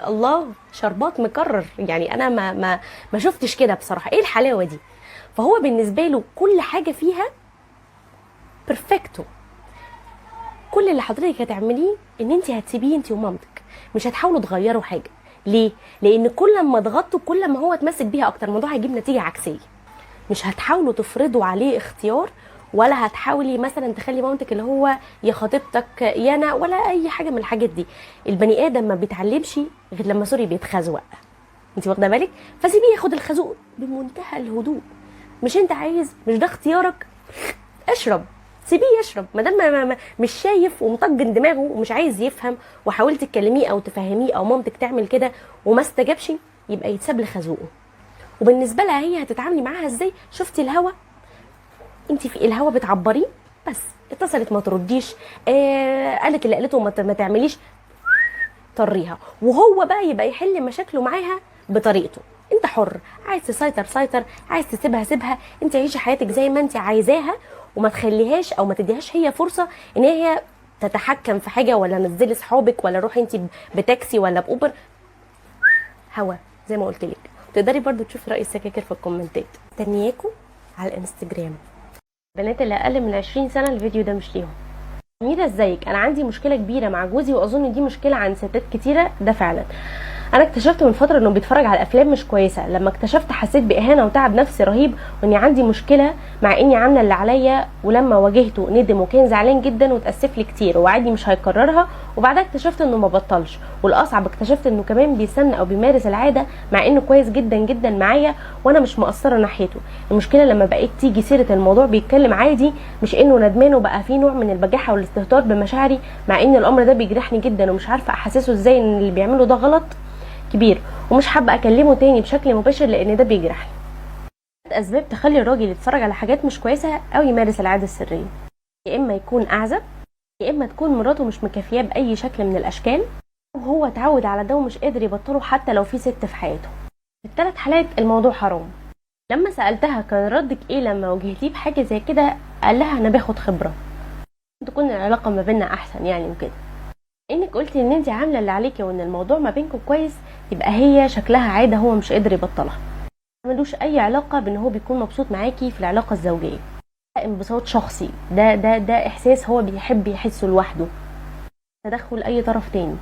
الله، شربات مكرر يعني. انا ما شفتش كده بصراحه. ايه الحلاوه دي؟ فهو بالنسبه له كل حاجه فيها بيرفكتو. كل اللي حضرتك هتعمليه ان انت هتسيبيه انت ومامتك، مش هتحاولوا تغيروا حاجه. ليه؟ لان كل ما ضغطتوا كل ما هو اتمسك بيها اكتر. الموضوع هيجيب نتيجه عكسيه. مش هتحاولوا تفرضوا عليه اختيار، ولا هتحاولي مثلا تخلي مامتك اللي هو يا خطيبتك يا انا، ولا اي حاجه من الحاجات دي. البني ادم ما بيتعلمش غير لما بيتخزوق. انت واخده بالك؟ فسيبيه ياخد الخازوق بمنتهى الهدوء. مش انت عايز، مش ده اختيارك، اشرب، سيبيه يشرب. ما دام مش شايف ومطجن دماغه ومش عايز يفهم، وحاولت تكلميه او تفهميه او مامتك تعمل كده وما استجابش، يبقى يتساب لخازوقه. وبالنسبه لها هي هتتعاملي معاها ازاي؟ شفتي الهوا؟ انت في الهوا بتعبريه بس. اتصلت ما ترديش، قالت اللي قالته ما تعمليش، طريها. وهو بقى يبقى يحل مشاكله معاها بطريقته. انت حر، عايز تسيطر سيطر، عايز تسيبها سيبها. انت عيشي حياتك زي ما انت عايزاها، وما تخليهاش او ما تديهاش هي فرصه ان هي تتحكم في حاجه، ولا نزلي صحابك، ولا روحي انت بتاكسي ولا باوبر. هوا زي ما قلت لك. تقدري برضو تشوفي راي السكاكر في الكومنتات. تنياكم على الانستجرام. بنات اللي اقل من 20 سنه الفيديو ده مش ليهم. ميرا ازيك؟ انا عندي مشكله كبيره مع جوزي، واظن دي مشكله عند ستات كتيره. ده فعلا انا اكتشفت من فتره انه بيتفرج على افلام مش كويسه. لما اكتشفت حسيت باهانه وتعب نفسي رهيب، واني عندي مشكله مع اني عامله اللي عليا. ولما واجهته ندم وكان زعلان جدا وتاسف لي كتير، وعادي مش هيكررها. وبعدها اكتشفت انه ما بطلش، والاصعب اكتشفت انه كمان بيستنى او بيمارس العاده مع انه كويس جدا جدا معايا وانا مش مقصره ناحيته. المشكله لما بقيت تيجي سيره الموضوع بيتكلم عادي، مش انه ندمان وبقى فيه نوع من البجاحه والاستهتار بمشاعري، مع ان الامر ده بيجرحني جدا ومش عارفه احسسه ازاي ان اللي بيعمله ده غلط كبير، ومش حابه اكلمه تاني بشكل مباشر لان ده بيجرحني. اسباب تخلي الراجل يتفرج على حاجات مش كويسه او يمارس العاده السريه: يا اما يكون اعزب، يا اما تكون مراته مش مكافياه باي شكل من الاشكال، وهو اتعود على ده ومش قادر يبطله حتى لو في ست في حياته. في الثلاث حالات الموضوع حرام. لما سالتها كان ردك ايه لما واجهتيه بحاجه زي كده؟ قال لها انا باخد خبره، تكون العلاقه ما بيننا احسن يعني وكده. انك قلتي ان انت عامله اللي عليكي وان الموضوع ما بينكم كويس، يبقى هي شكلها عاده هو مش قادر يبطلها، ملوش اي علاقه بان هو بيكون مبسوط معاكي في العلاقه الزوجيه. ده انبساط شخصي، ده احساس هو بيحب يحسه لوحده، تدخل اي طرف تاني.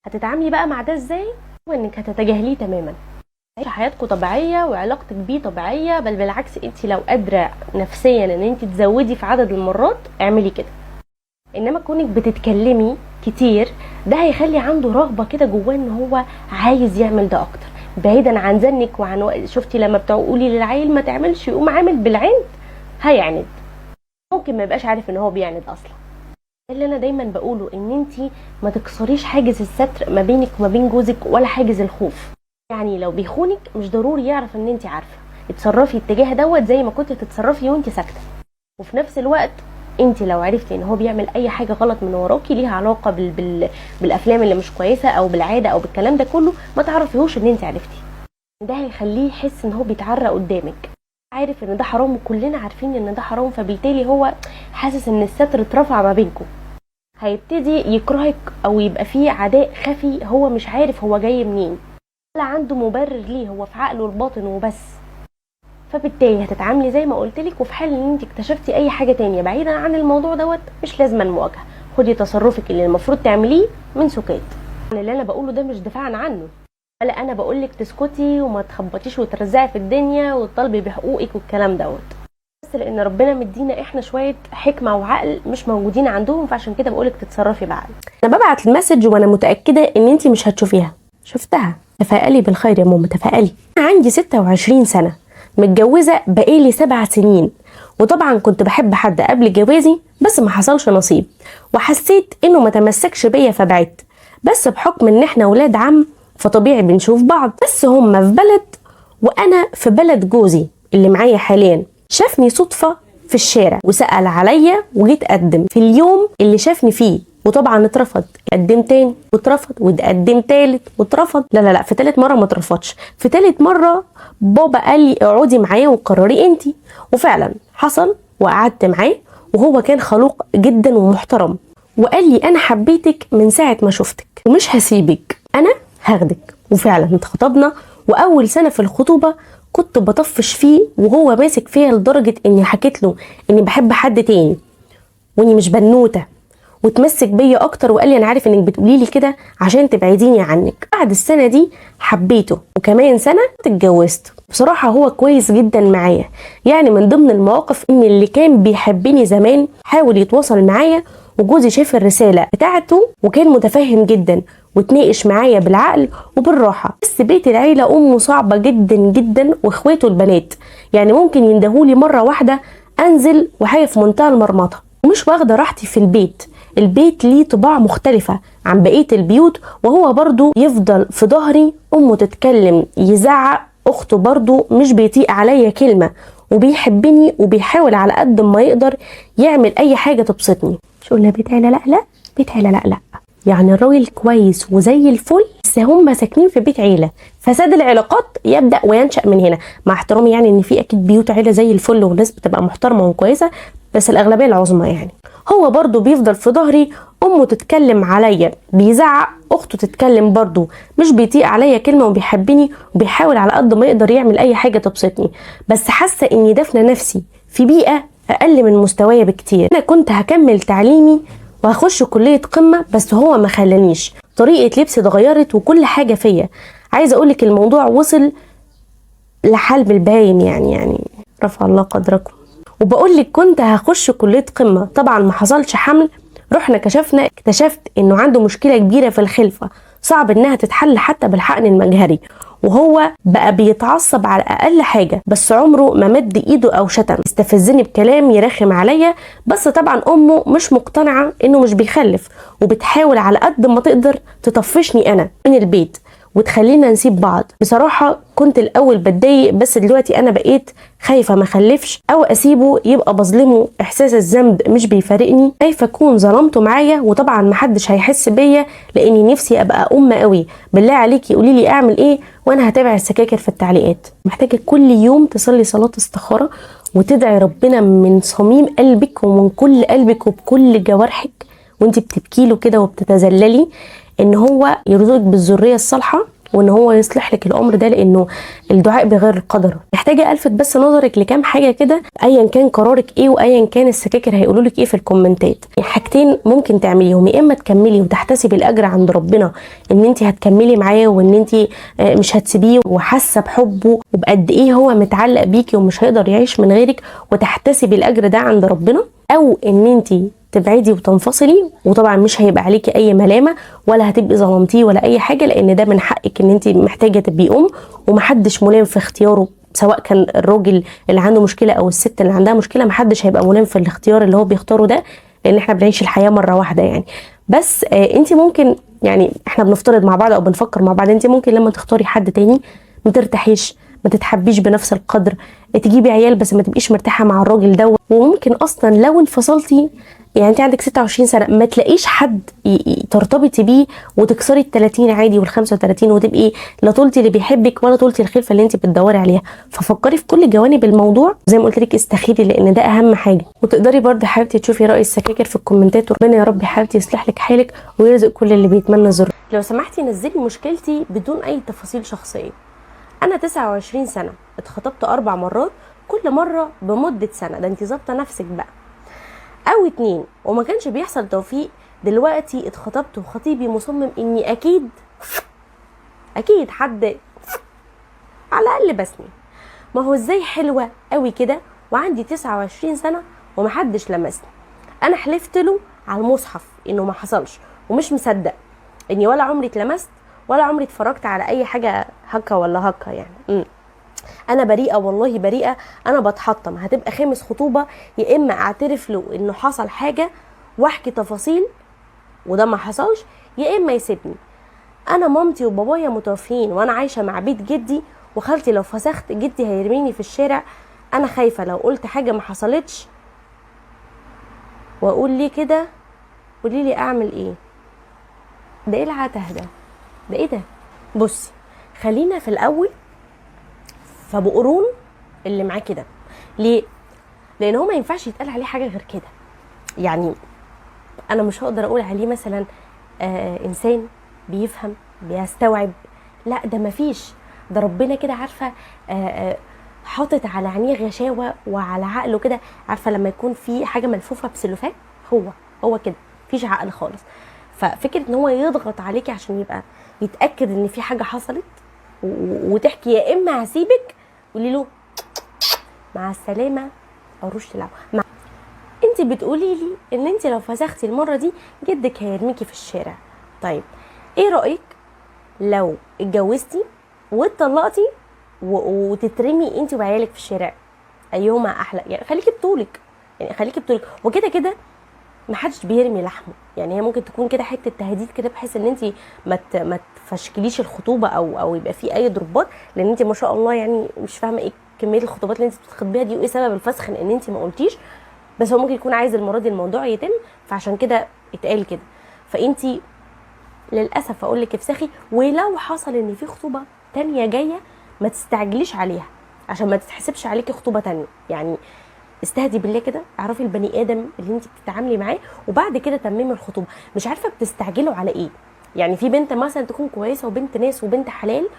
هتتعاملي بقى مع ده ازاي؟ هو انك هتتجاهليه تماما، تعيشي حياتكم طبيعيه وعلاقتك بيه طبيعيه، بل بالعكس انت لو قادره نفسيا ان انت تزودي في عدد المرات اعملي كده. انما كونك بتتكلمي كتير ده هيخلي عنده رغبه كده جواه ان هو عايز يعمل ده اكتر، بعيدا عن زنك وعن شفتي لما بتقولي للعيل ما تعملش يقوم عامل بالعند، هيعند، ممكن ما يبقاش عارف ان هو بيعند اصلا. اللي انا دايما بقوله ان انتي ما تكسريش حاجز الستر ما بينك وما بين جوزك ولا حاجز الخوف. يعني لو بيخونك مش ضروري يعرف ان انتي عارفه، اتصرفي اتجاه دوت زي ما كنت تتصرفي وانتي ساكته. وفي نفس الوقت انتي لو عرفتي ان هو بيعمل اي حاجه غلط من وراكي ليها علاقه بالافلام اللي مش كويسه او بالعاده او بالكلام ده كله، ما تعرفيهوش ان انتي عرفتي. ده هيخليه يحس ان هو بيتعرى قدامك، عارف ان ده حرام وكلنا عارفين ان ده حرام، فبالتالي هو حاسس ان الستر اترفع ما بينكم. هيبتدي يكرهك او يبقى فيه عداء خفي هو مش عارف هو جاي منين ولا عنده مبرر ليه، هو في عقله الباطن وبس. فبالتالي هتتعاملي زي ما قلتلك، وفي حال ان انت اكتشفتي اي حاجه تانية بعيدا عن الموضوع دوت مش لازم المواجهه، خدي تصرفك اللي المفروض تعمليه من سكات. اللي انا بقوله ده مش دفاعا عنه، ولا انا بقولك تسكتي وما تخبطيش وترزعي في الدنيا وتطالبي بحقوقك والكلام دوت، بس لان ربنا مدينا احنا شويه حكمه وعقل مش موجودين عندهم، فعشان كده بقولك تتصرفي بعقل. انا ببعت المسج وانا متاكده ان انتي مش هتشوفيها. شفتها. تفائلي بالخير يا ماما، تفائلي. انا عندي 26 سنه، متجوزه بقالي 7 سنين، وطبعا كنت بحب حد قبل جوازي بس ما حصلش نصيب، وحسيت انه ما تمسكش بيا فبعدت، بس بحكم ان احنا ولاد عم فطبيعي بنشوف بعض، بس هما في بلد وانا في بلد. جوزي اللي معايا حاليا شافني صدفة في الشارع وسأل عليا وجيت اقدم في اليوم اللي شافني فيه، وطبعا اترفض. قدم تاني واترفض، واتقدم تالت واترفض. لا في تالت مرة ما اترفضش، في تالت مرة بابا قال لي اقعدي معايا وقرري انتي، وفعلا حصل وقعدت معاه، وهو كان خلوق جدا ومحترم، وقال لي انا حبيتك من ساعة ما شفتك ومش هسيبك، انا هاخدك. وفعلا اتخطبنا، واول سنه في الخطوبه كنت بطفش فيه وهو ماسك فيا لدرجه اني حكيت له اني بحب حد تاني واني مش بنوته، وتمسك بيا اكتر وقال لي انا عارف انك بتقولي لي كده عشان تبعديني عنك. بعد السنه دي حبيته، وكمان سنه اتجوزت. بصراحه هو كويس جدا معايا، يعني من ضمن المواقف ان اللي كان بيحبني زمان حاول يتواصل معايا، وجوزي شاف الرساله بتاعته وكان متفهم جدا وتناقش معايا بالعقل وبالراحه. بس بيت العيله امه صعبه جدا جدا، واخواته البنات يعني ممكن يندهولي مره واحده انزل وحاجه في منتهى المرمطه، ومش واخده راحتي في البيت. البيت ليه طباع مختلفه عن بقيه البيوت، وهو برضو يفضل في ظهري، امه تتكلم يزعق، اخته برضو مش بيطيق عليا كلمه، وبيحبني وبيحاول على قد ما يقدر يعمل اي حاجه تبسطني. مش قلنا بيت عيله؟ لا بيت عيله لا، يعني الراجل كويس وزي الفل، بس هم ساكنين في بيت عيله، فساد العلاقات يبدا وينشا من هنا. مع احترامي يعني ان في اكيد بيوت عيله زي الفل والناس بتبقى محترمه وكويسه، بس الاغلبيه العظمى يعني. هو برضو بيفضل في ظهري، امه تتكلم عليا بيزعق، اخته تتكلم برضو مش بيطيق عليا كلمه، وبيحبني وبيحاول على قد ما يقدر يعمل اي حاجه تبسطني، بس حاسه اني دافنه نفسي في بيئه اقل من مستوايا بكتير. انا كنت هكمل تعليمي وهخش كليه قمه، بس هو ما خلانيش، طريقه لبسي اتغيرت وكل حاجه فيا. عايزه اقولك الموضوع وصل لحلب الباين، يعني رفع الله قدركم. وبقولك كنت هخش كليه قمه، طبعا ما حصلش حمل، رحنا كشفنا اكتشفت انه عنده مشكله كبيره في الخلفه، صعب انها تتحل حتى بالحقن المجهري، وهو بقى بيتعصب على اقل حاجه، بس عمره ما مد ايده او شتم، استفزني بكلام يرخم عليا. بس طبعا امه مش مقتنعه انه مش بيخلف، وبتحاول على قد ما تقدر تطفشني انا من البيت وتخلينا نسيب بعض. بصراحه كنت الاول بتضايق، بس دلوقتي انا بقيت خايفه ما اخلفش او اسيبه يبقى بظلمه، احساس الذنب مش بيفارقني، خايفه اكون ظلمته معايا، وطبعا محدش هيحس بيا لاني نفسي ابقى ام قوي. بالله عليكي قولي لي اعمل ايه وانا هتابع السكاكر في التعليقات. محتاجه كل يوم تصلي صلاه استخاره وتدعي ربنا من صميم قلبك ومن كل قلبك وبكل جوارحك وانت بتبكي له كده وبتتذللي ان هو يرزقك بالذريه الصالحه وان هو يصلح لك الامر ده، لانه الدعاء بغير القدر. محتاجه الفت بس نظرك لكام حاجه كده، ايا كان قرارك ايه وايا كان السكاكر هيقولوا لك ايه في الكومنتات. حاجتين ممكن تعمليهم، يا اما تكملي وتحتسبي الاجر عند ربنا ان انت هتكملي معاه وان انت مش هتسيبيه، وحاسه بحبه وبقد ايه هو متعلق بيكي ومش هيقدر يعيش من غيرك، وتحتسبي الاجر ده عند ربنا، او ان انت تبعدي وتنفصلي، وطبعا مش هيبقى عليكي اي ملامه ولا هتبقي ظلمتيه ولا اي حاجه، لان ده من حقك ان انت محتاجه تبقي ام، ومحدش ملام في اختياره، سواء كان الراجل اللي عنده مشكله او الست اللي عندها مشكله، محدش هيبقى ملام في الاختيار اللي هو بيختاره ده، لان احنا بنعيش الحياه مره واحده يعني. بس انت ممكن، يعني احنا بنفترض مع بعض او بنفكر مع بعض، انت ممكن لما تختاري حد تاني ما ترتاحيش، ما تتحبيش بنفس القدر، تجيبي عيال بس ما تبقيش مرتاحه مع الراجل ده، وممكن اصلا لو انفصلتي، يعني انت عندك 26 سنه ما تلاقيش حد ترتبطي بيه وتكسري ال 30 عادي وال 35 وتبقي لا طولتي اللي بيحبك ولا طولتي الخلفه اللي انت بتدوري عليها. ففكري في كل جوانب الموضوع، زي ما قلت لك استخيري لان ده اهم حاجه. وتقدري برضه حبيبتي تشوفي راي السكاكر في الكومنتات، وربنا يا رب يا حبيبتي يصلح لك حالك ويرزق كل اللي بيتمنى زر. لو سمحتي نزلي مشكلتي بدون اي تفاصيل شخصيه. انا 29 سنه، اتخطبت 4 مرات، كل مره بمده سنه، ده انت ظابطه نفسك بقى، او 2، وما كانش بيحصل توفيق. دلوقتي اتخطبت وخطيبي مصمم اني اكيد حد على الاقل بسني. ما هو ازاي حلوه قوي كده وعندي 29 سنه ومحدش لمسني؟ انا حلفت له على المصحف انه ما حصلش، ومش مصدق اني ولا عمري اتلمست ولا عمري اتفرجت على اي حاجه هكا ولا هكا يعني. انا بريئه والله بريئه، انا بتحطم. هتبقى 5 خطوبه، يا اما اعترف له انه حصل حاجه واحكي تفاصيل وده ما حصلش، يا اما يسيبني. انا مامتي وبابايا متوفيين وانا عايشه مع بيت جدي وخالتي، لو فسخت جدي هيرميني في الشارع. انا خايفه لو قلت حاجه ما حصلتش واقول ليه كده، قولي لي اعمل ايه؟ ده ايه العته ده؟ ده ايه ده؟ بصي خلينا في الاول فابو قرون اللي معاه كده. ليه؟ لان هو ما ينفعش يتقال عليه حاجه غير كده. يعني انا مش هقدر اقول عليه مثلا انسان بيفهم بيستوعب، لا ده مفيش، ده ربنا كده عارفه حاطط على عينيه غشاوه وعلى عقله كده، عارفه لما يكون في حاجه ملفوفه بسلوفان، هو كده مفيش عقل خالص. ففكره ان هو يضغط عليكي عشان يبقى يتاكد ان في حاجه حصلت وتحكي يا اما هسيبك، قولي له مع السلامه او روش تلعب. انت بتقولي لي ان انت لو فسختي المره دي جدك هيرميكي في الشارع. طيب ايه رايك لو اتجوزتي واتطلقتي وتترمي انت وعيالك في الشارع؟ ايهما احلى؟ يعني خليكي بطولك، وكده كده محدش بيرمي لحمه. يعني هي ممكن تكون كده حته تهديد كده بحيث ان انت ما تفشكليش الخطوبه او يبقى في اي ضربات، لان انت ما شاء الله يعني مش فاهمه ايه كميه الخطوبات اللي انت بتخطبيها دي وايه سبب الفسخ ان انت ما قلتيش. بس هو ممكن يكون عايز المره دي الموضوع يتم، فعشان كده اتقال كده. فانت للاسف اقول لك افسخي، ولو حصل ان في خطوبه تانية جايه ما تستعجليش عليها عشان ما تتحسبش عليكي خطوبه تانية. يعني استهدي بالله كده، اعرفي البني ادم اللي انت بتتعاملي معاه وبعد كده تممي الخطوبه. مش عارفه بتستعجلوا على ايه؟ يعني في بنت مثلا تكون كويسه وبنت ناس وبنت حلال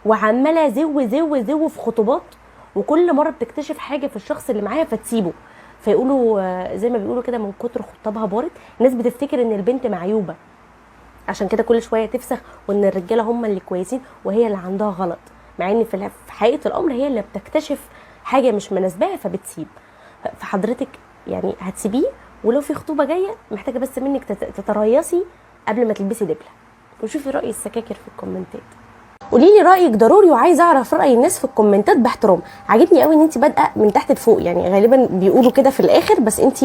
وعماله زو في خطوبات، وكل مره بتكتشف حاجه في الشخص اللي معاها فتسيبه، فيقولوا زي ما بيقولوا كده من كتر خطابها بارد. الناس بتفتكر ان البنت معيوبه، عشان كده كل شويه تفسخ وان الرجاله هم اللي كويسين وهي اللي عندها غلط، مع ان في حقيقه الامر هي اللي بتكتشف حاجه مش مناسباها فبتسيب. فحضرتك يعني هتسيبيه، ولو في خطوبه جايه محتاجه بس منك تتريثي قبل ما تلبسي دبله. وشوفي رأي السكاكر في الكومنتات. قولي لي رايك ضروري، وعايزه اعرف راي الناس في الكومنتات باحترام. عاجبني قوي ان انت بادئه من تحت لفوق، يعني غالبا بيقولوا كده في الاخر، بس انت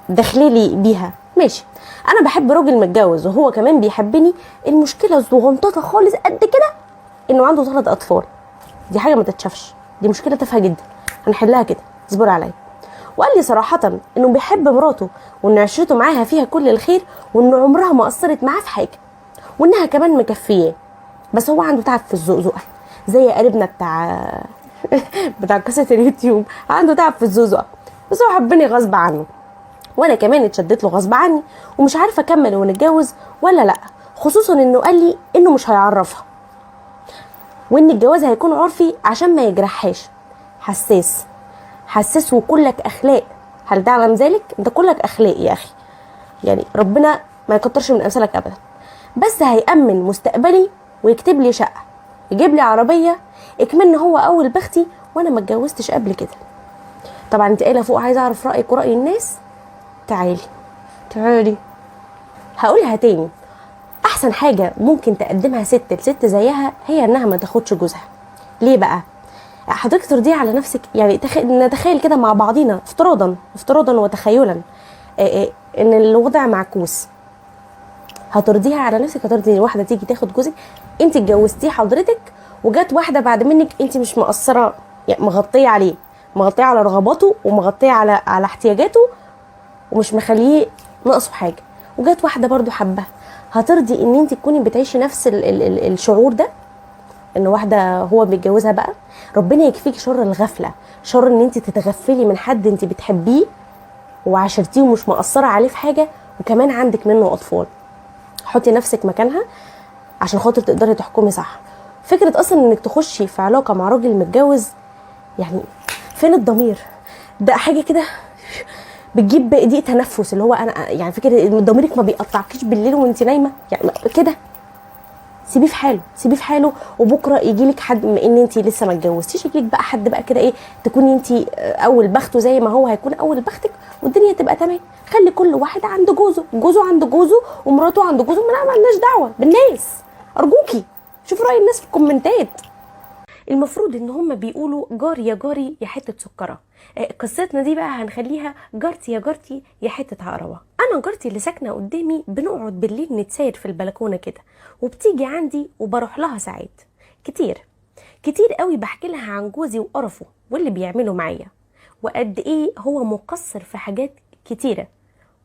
داخله لي بيها. ماشي، انا بحب راجل متجوز وهو كمان بيحبني. المشكله الصغنططه خالص قد كده انه عنده 3 اطفال. دي حاجه ما تتشافش، دي مشكله تافهه جدا، هنحلها كده، اصبري عليا. وقال لي صراحه انه بيحب مراته، وان عشرته معاها فيها كل الخير، وان عمرها ما قصرت معاه في حاجه، وانها كمان مكفياه. بس هو عنده تعب في الزقزقه، زي قريبنا بتاع قصه اليوتيوب، عنده تعب في الزقزقه، بس هو حبني غصب عنه، وانا كمان اتشدت له غصب عني، ومش عارفه اكمل ونتجوز ولا لا. خصوصا انه قال لي انه مش هيعرفها، وان الجواز هيكون عرفي عشان ما يجرحهاش. حساس وكلك اخلاق. هل تعلم ذلك؟ انت كلك اخلاق يا اخي، يعني ربنا ما يكترش من امثالك ابدا. بس هيأمن مستقبلي ويكتب لي شقه، يجيب لي عربيه، اكمن هو اول بختي وانا ما اتجوزتش قبل كده. طبعا انت قايله فوق عايزه اعرف رايك وراي الناس. تعالي هقولها تاني. احسن حاجه ممكن تقدمها ست لست زيها هي انها ما تاخدش جوزها. ليه بقى؟ حضرتك ترضيه على نفسك، يعني نتخيل كده مع بعضينا افتراضا وتخيلا ان الوضع معكوس. هترضيها على نفسك؟ هترضي واحده تيجي تاخد جوزك؟ انت اتجوزتيه حضرتك، وجات واحده بعد منك انت مش مقصره، يعني مغطيه عليه، مغطيه على رغباته، ومغطيه على احتياجاته، ومش مخليه ناقصه حاجه، وجات واحده برضو حبه. هترضي ان انت تكوني بتعيشي نفس الشعور ده؟ ان واحده هو بيتجوزها بقى؟ ربنا يكفيك شر الغفله، شر ان انت تتغفلي من حد انت بتحبيه وعاشرتيه ومش مقصره عليه في حاجه، وكمان عندك منه اطفال. حطي نفسك مكانها عشان خاطر تقدري تحكمي صح. فكره اصلا انك تخشي في علاقه مع راجل متجوز، يعني فين الضمير؟ ده حاجه كده بتجيب ضيق تنفس، اللي هو انا يعني فكره ضميرك ما بيقطعكيش بالليل وانت نايمه يعني كده. سيبيه في حاله، وبكره يجي لك حد، بما ان انت لسه ما اتجوزتيش يجي لك بقى حد بقى كده تكوني انت اول بخته زي ما هو هيكون اول بختك، والدنيا تبقى تمام. خلي كل واحد عند جوزه عند جوزه، ومراته عند جوزه، ما لناش دعوه بالناس. ارجوكي شوفوا راي الناس في الكومنتات. المفروض ان هم بيقولوا جاري يا جاري يا حته سكره. قصتنا دي بقى هنخليها جارتي يا جارتي يا حته عقربه. انا جارتي اللي ساكنه قدامي بنقعد بالليل نتساير في البلكونه كده، وبتيجي عندي وبروح لها ساعات كتير قوي، بحكي لها عن جوزي وقرفه واللي بيعمله معايا، وقد ايه هو مقصر في حاجات كتيره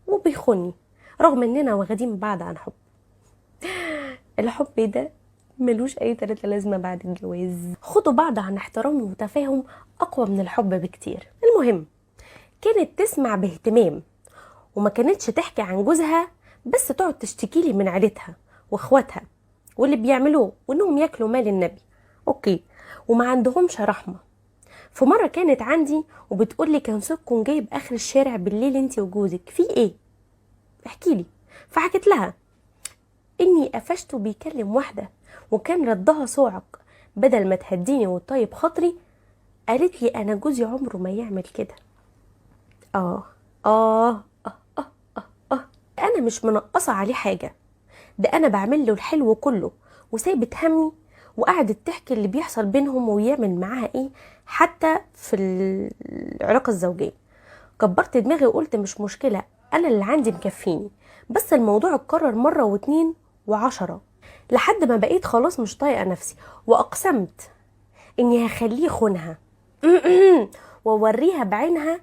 وبيخوني، رغم اننا واخدين بعض عن حب. الحب ده ملوش اي تلاتة لازمه بعد الجواز. خدوا بعض عن احترام وتفاهم اقوى من الحب بكتير. المهم، كانت تسمع باهتمام، وما كانتش تحكي عن جوزها بس تقعد تشتكي لي من عيلتها واخواتها واللي بيعملوه، وانهم ياكلوا مال النبي، اوكي، وما عندهمش رحمه. في مره كانت عندي وبتقول لي كان صوتكم جايب اخر الشارع بالليل انت وجوزك، في ايه؟ احكي لي. فحكيت لها اني قفشته بيكلم واحده، وكان ردها صعق، بدل ما تهديني وتطيب خاطري قالت لي انا جوزي عمره ما يعمل كده. آه آه آه آه آه آه. انا مش منقصه عليه حاجه، ده انا بعمل له الحلو كله، وسايبت همي وقعدت تحكي اللي بيحصل بينهم ويعمل معاها ايه حتى في العلاقه الزوجيه. كبرت دماغي وقلت مش مشكله، انا اللي عندي مكفيني. بس الموضوع اتكرر مره واتنين وعشرة، لحد ما بقيت خلاص مش طايقه نفسي، واقسمت اني هخليه خونها ووريها بعينها،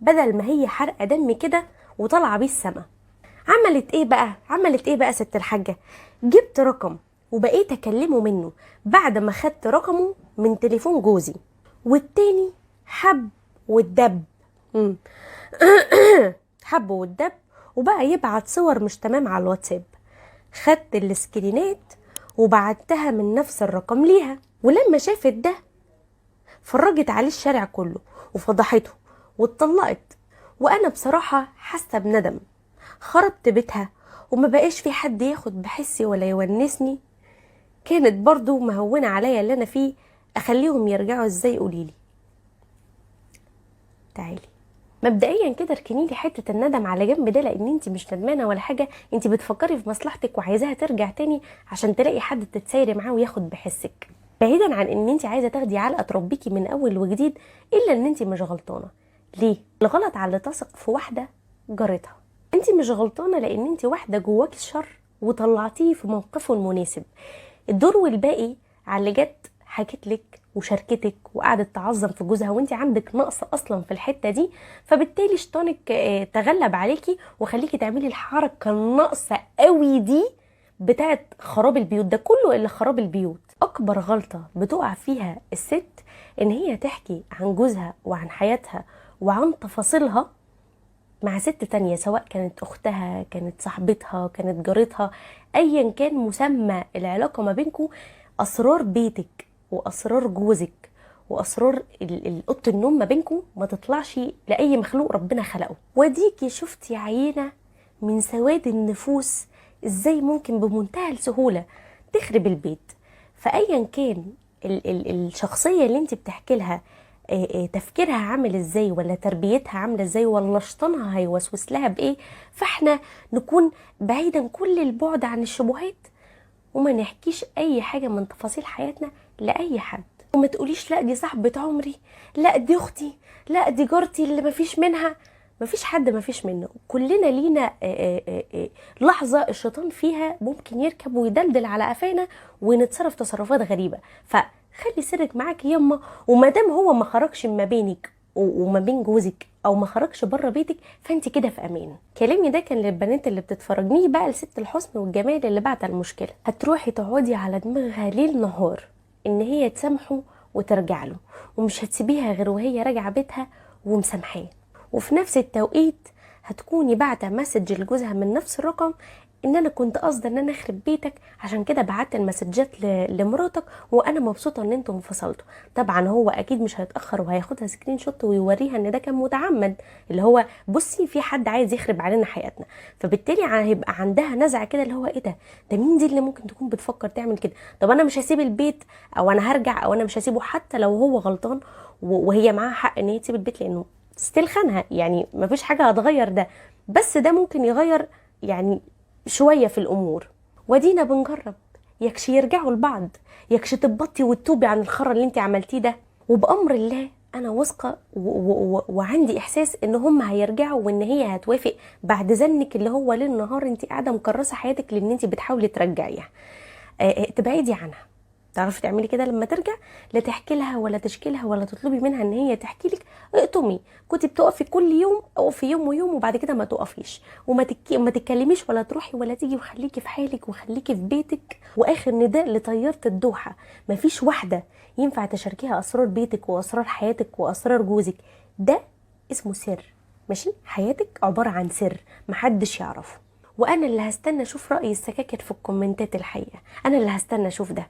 بدل ما هي حرقه دم كده وطالعه بيه السما. عملت ايه بقى ست الحاجه؟ جبت رقم وبقيت اكلمه منه بعد ما خدت رقمه من تليفون جوزي، والتاني حب والدب حب والدب، وبقى يبعت صور مش تمام على الواتساب. خدت السكرينات وبعتها من نفس الرقم ليها، ولما شافت ده فرجت عليه الشارع كله وفضحته واتطلقت. وانا بصراحة حاسة بندم، خربت بيتها وما بقاش في حد ياخد بحسي ولا يونسني. كانت برضو مهونة عليا اللي انا فيه، اخليهم يرجعوا ازاي؟ قوليلي. تعالي مبدئيا كده اركني لي حته الندم على جنب ده، لان انت مش ندمانه ولا حاجه، انت بتفكري في مصلحتك وعايزاها ترجع تاني عشان تلاقي حد تتسايري معاه وياخد بحسك، بعيدا عن ان انت عايزه تاخدي علقه تربيكي من اول وجديد. الا ان انت مش غلطانه. ليه؟ الغلط على اللي تثق في واحده جارتها. انت مش غلطانه لان انت واحده جواكي الشر وطلعتيه في موقفه المناسب. الدور والباقي على اللي جت حكت لك وشاركتك وقعدت تعظم في جوزها وانت عندك نقص اصلا في الحته دي، فبالتالي شيطانك تغلب عليكي وخليكي تعملي الحركه الناقصه قوي دي بتاعت خراب البيوت. ده كله اللي خراب البيوت. اكبر غلطه بتقع فيها الست ان هي تحكي عن جوزها وعن حياتها وعن تفاصيلها مع ست تانية، سواء كانت اختها، كانت صاحبتها، كانت جارتها، ايا كان مسمى العلاقه ما بينكم. اسرار بيتك واسرار جوزك واسرار اوضه النوم ما بينكم ما تطلعش لاي مخلوق ربنا خلقه. وديكي شفتي عينه من سواد النفوس ازاي ممكن بمنتهى السهوله تخرب البيت. فايا كان الشخصيه اللي انت بتحكي لها تفكيرها عامل ازاي، ولا تربيتها عامله ازاي، ولا شيطانها هيوسوس لها بايه، فاحنا نكون بعيدا كل البعد عن الشبهات وما نحكيش اي حاجه من تفاصيل حياتنا لاي حد. وما تقوليش لا دي صاحبه عمري، لا دي اختي، لا دي جارتي اللي مفيش منها. مفيش حد مفيش منه، كلنا لينا لحظه الشيطان فيها ممكن يركب ويدلدل على قفانا ونتصرف تصرفات غريبه. فخلي سرك معاك يما، وما دام هو ما خرجش ما بينك وما بين جوزك او ما خرجش بره بيتك فانت كده في امان. كلامي ده كان للبنات اللي بتتفرجني بقى لست الحسن والجمال اللي بعد المشكله هتروحي تقعدي على دماغها ليل نهار ان هي تسامحه وترجع له، ومش هتسيبيها غير وهي راجعه بيتها ومسامحاه. وفي نفس التوقيت هتكوني بعت مسج لجوزها من نفس الرقم ان انا كنت قصدي ان انا اخرب بيتك، عشان كده بعت المسجات لمراتك وانا مبسوطه ان انتم انفصلتوا. طبعا هو اكيد مش هيتاخر وهياخدها سكرين شوت ويوريها ان ده كان متعمد، اللي هو بصي في حد عايز يخرب علينا حياتنا. فبالتالي هيبقى عندها نزعه كده اللي هو ايه ده مين دي اللي ممكن تكون بتفكر تعمل كده؟ طب انا مش هسيب البيت، او انا هرجع، او انا مش هسيبه حتى لو هو غلطان وهي معاها حق ان هي تسيب البيت، لانه ستيل خانها. يعني مفيش حاجه هتغير ده، بس ده ممكن يغير يعني شويه في الامور. ودينا بنجرب، يكش يرجعوا لبعض، يكش تبطي وتتوبي عن الخرا اللي انت عملتيه ده. وبامر الله انا واثقه وعندي احساس ان هم هيرجعوا، وان هي هتوافق بعد زنك اللي هو ليل نهار انت قاعده مكرسه حياتك لان انت بتحاولي ترجعيها. تبعدي عنها. تعرفي تعملي كده لما ترجع، لا تحكي لها ولا تشكي لها ولا تطلبي منها ان هي تحكي لك. اقطمي، كنت بتقفي كل يوم او في يوم ويوم وبعد كده ما تقفيش وما تتكلميش ولا تروحي ولا تيجي، وخليكي في حالك وخليكي في بيتك. واخر نداء لطياره الدوحه، مفيش واحده ينفع تشاركيها اسرار بيتك واسرار حياتك واسرار جوزك. ده اسمه سر، ماشي؟ حياتك عباره عن سر محدش يعرفه. وانا اللي هستنى اشوف راي السكاكر في الكومنتات. الحقيقه انا اللي هستنى اشوف ده.